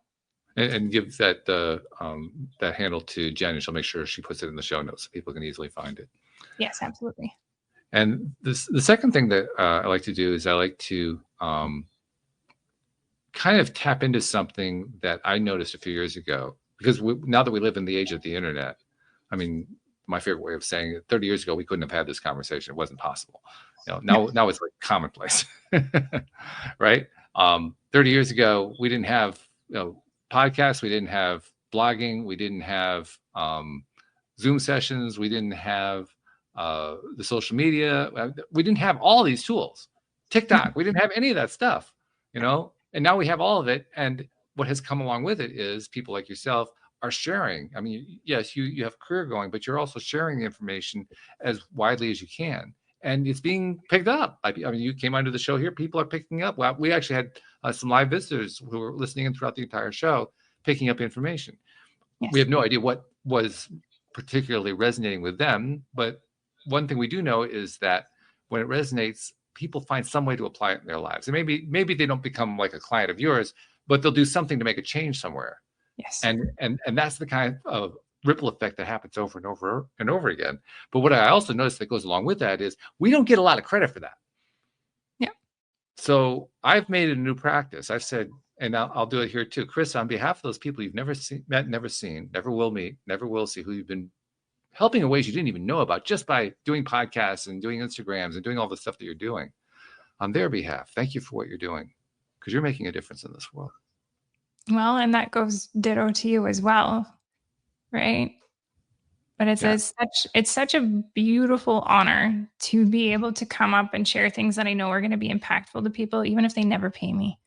And give that that handle to Jen, and she'll make sure she puts it in the show notes so people can easily find it. Yes, absolutely. And the second thing that I like to do is I like to kind of tap into something that I noticed a few years ago, because now that we live in the age of the internet, I mean, my favorite way of saying it, 30 years ago, we couldn't have had this conversation. It wasn't possible. Now it's like commonplace, right? 30 years ago, we didn't have podcasts, we didn't have blogging, we didn't have Zoom sessions, we didn't have the social media, we didn't have all these tools. TikTok, we didn't have any of that stuff, and now we have all of it. And what has come along with it is people like yourself are sharing. I mean, yes, you have a career going, but you're also sharing the information as widely as you can. And it's being picked up. I mean, you came onto the show here. People are picking up. Well, we actually had some live visitors who were listening in throughout the entire show, picking up information. Yes. We have no idea what was particularly resonating with them. But one thing we do know is that when it resonates, people find some way to apply it in their lives. And maybe they don't become like a client of yours, but they'll do something to make a change somewhere. Yes. And that's the kind of ripple effect that happens over and over and over again. But what I also noticed that goes along with that is we don't get a lot of credit for that. Yeah. So I've made it a new practice. I've said, and I'll do it here too, Chris, on behalf of those people you've never met, never seen, never will meet, never will see, who you've been helping in ways you didn't even know about just by doing podcasts and doing Instagrams and doing all the stuff that you're doing. On their behalf, thank you for what you're doing, because you're making a difference in this world. Well, and that goes ditto to you as well, right? But it's such a beautiful honor to be able to come up and share things that I know are going to be impactful to people, even if they never pay me.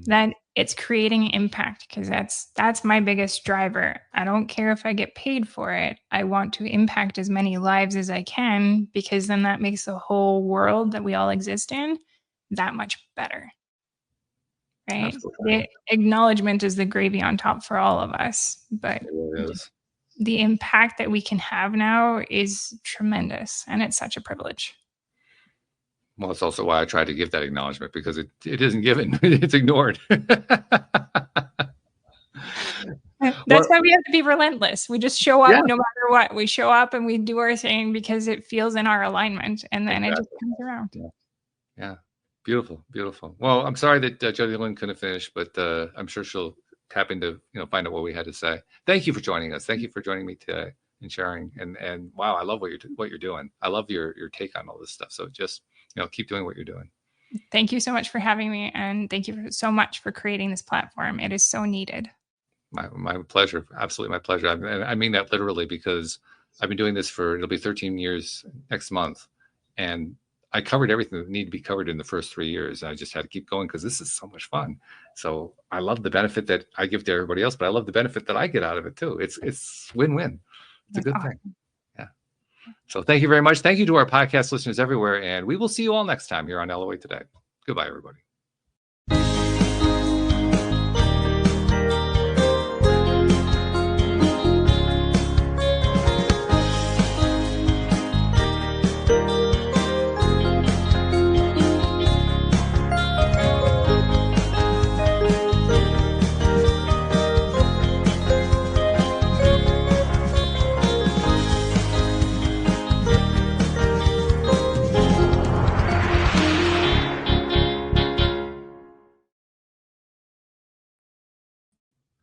That it's creating impact, because that's my biggest driver. I don't care if I get paid for it. I want to impact as many lives as I can, because then that makes the whole world that we all exist in that much better. Right? The acknowledgement is the gravy on top for all of us, but the impact that we can have now is tremendous, and it's such a privilege. Well, it's also why I try to give that acknowledgement, because it isn't given. It's ignored. That's why we have to be relentless. We just show up no matter what. We show up and we do our thing because it feels in our alignment, and then it just comes around. Yeah. Beautiful. Beautiful. Well, I'm sorry that Jody Lynn couldn't finish, but I'm sure she'll tap into, find out what we had to say. Thank you for joining us. Thank you for joining me today and sharing. And wow, I love what you're doing. I love your take on all this stuff. So just, keep doing what you're doing. Thank you so much for having me. And thank you so much for creating this platform. It is so needed. My pleasure. Absolutely my pleasure. And I mean that literally, because I've been doing this it'll be 13 years next month. And I covered everything that needed to be covered in the first 3 years. I just had to keep going because this is so much fun. So I love the benefit that I give to everybody else, but I love the benefit that I get out of it too. It's win-win. It's a good thing. Yeah. So thank you very much. Thank you to our podcast listeners everywhere. And we will see you all next time here on LOA Today. Goodbye, everybody.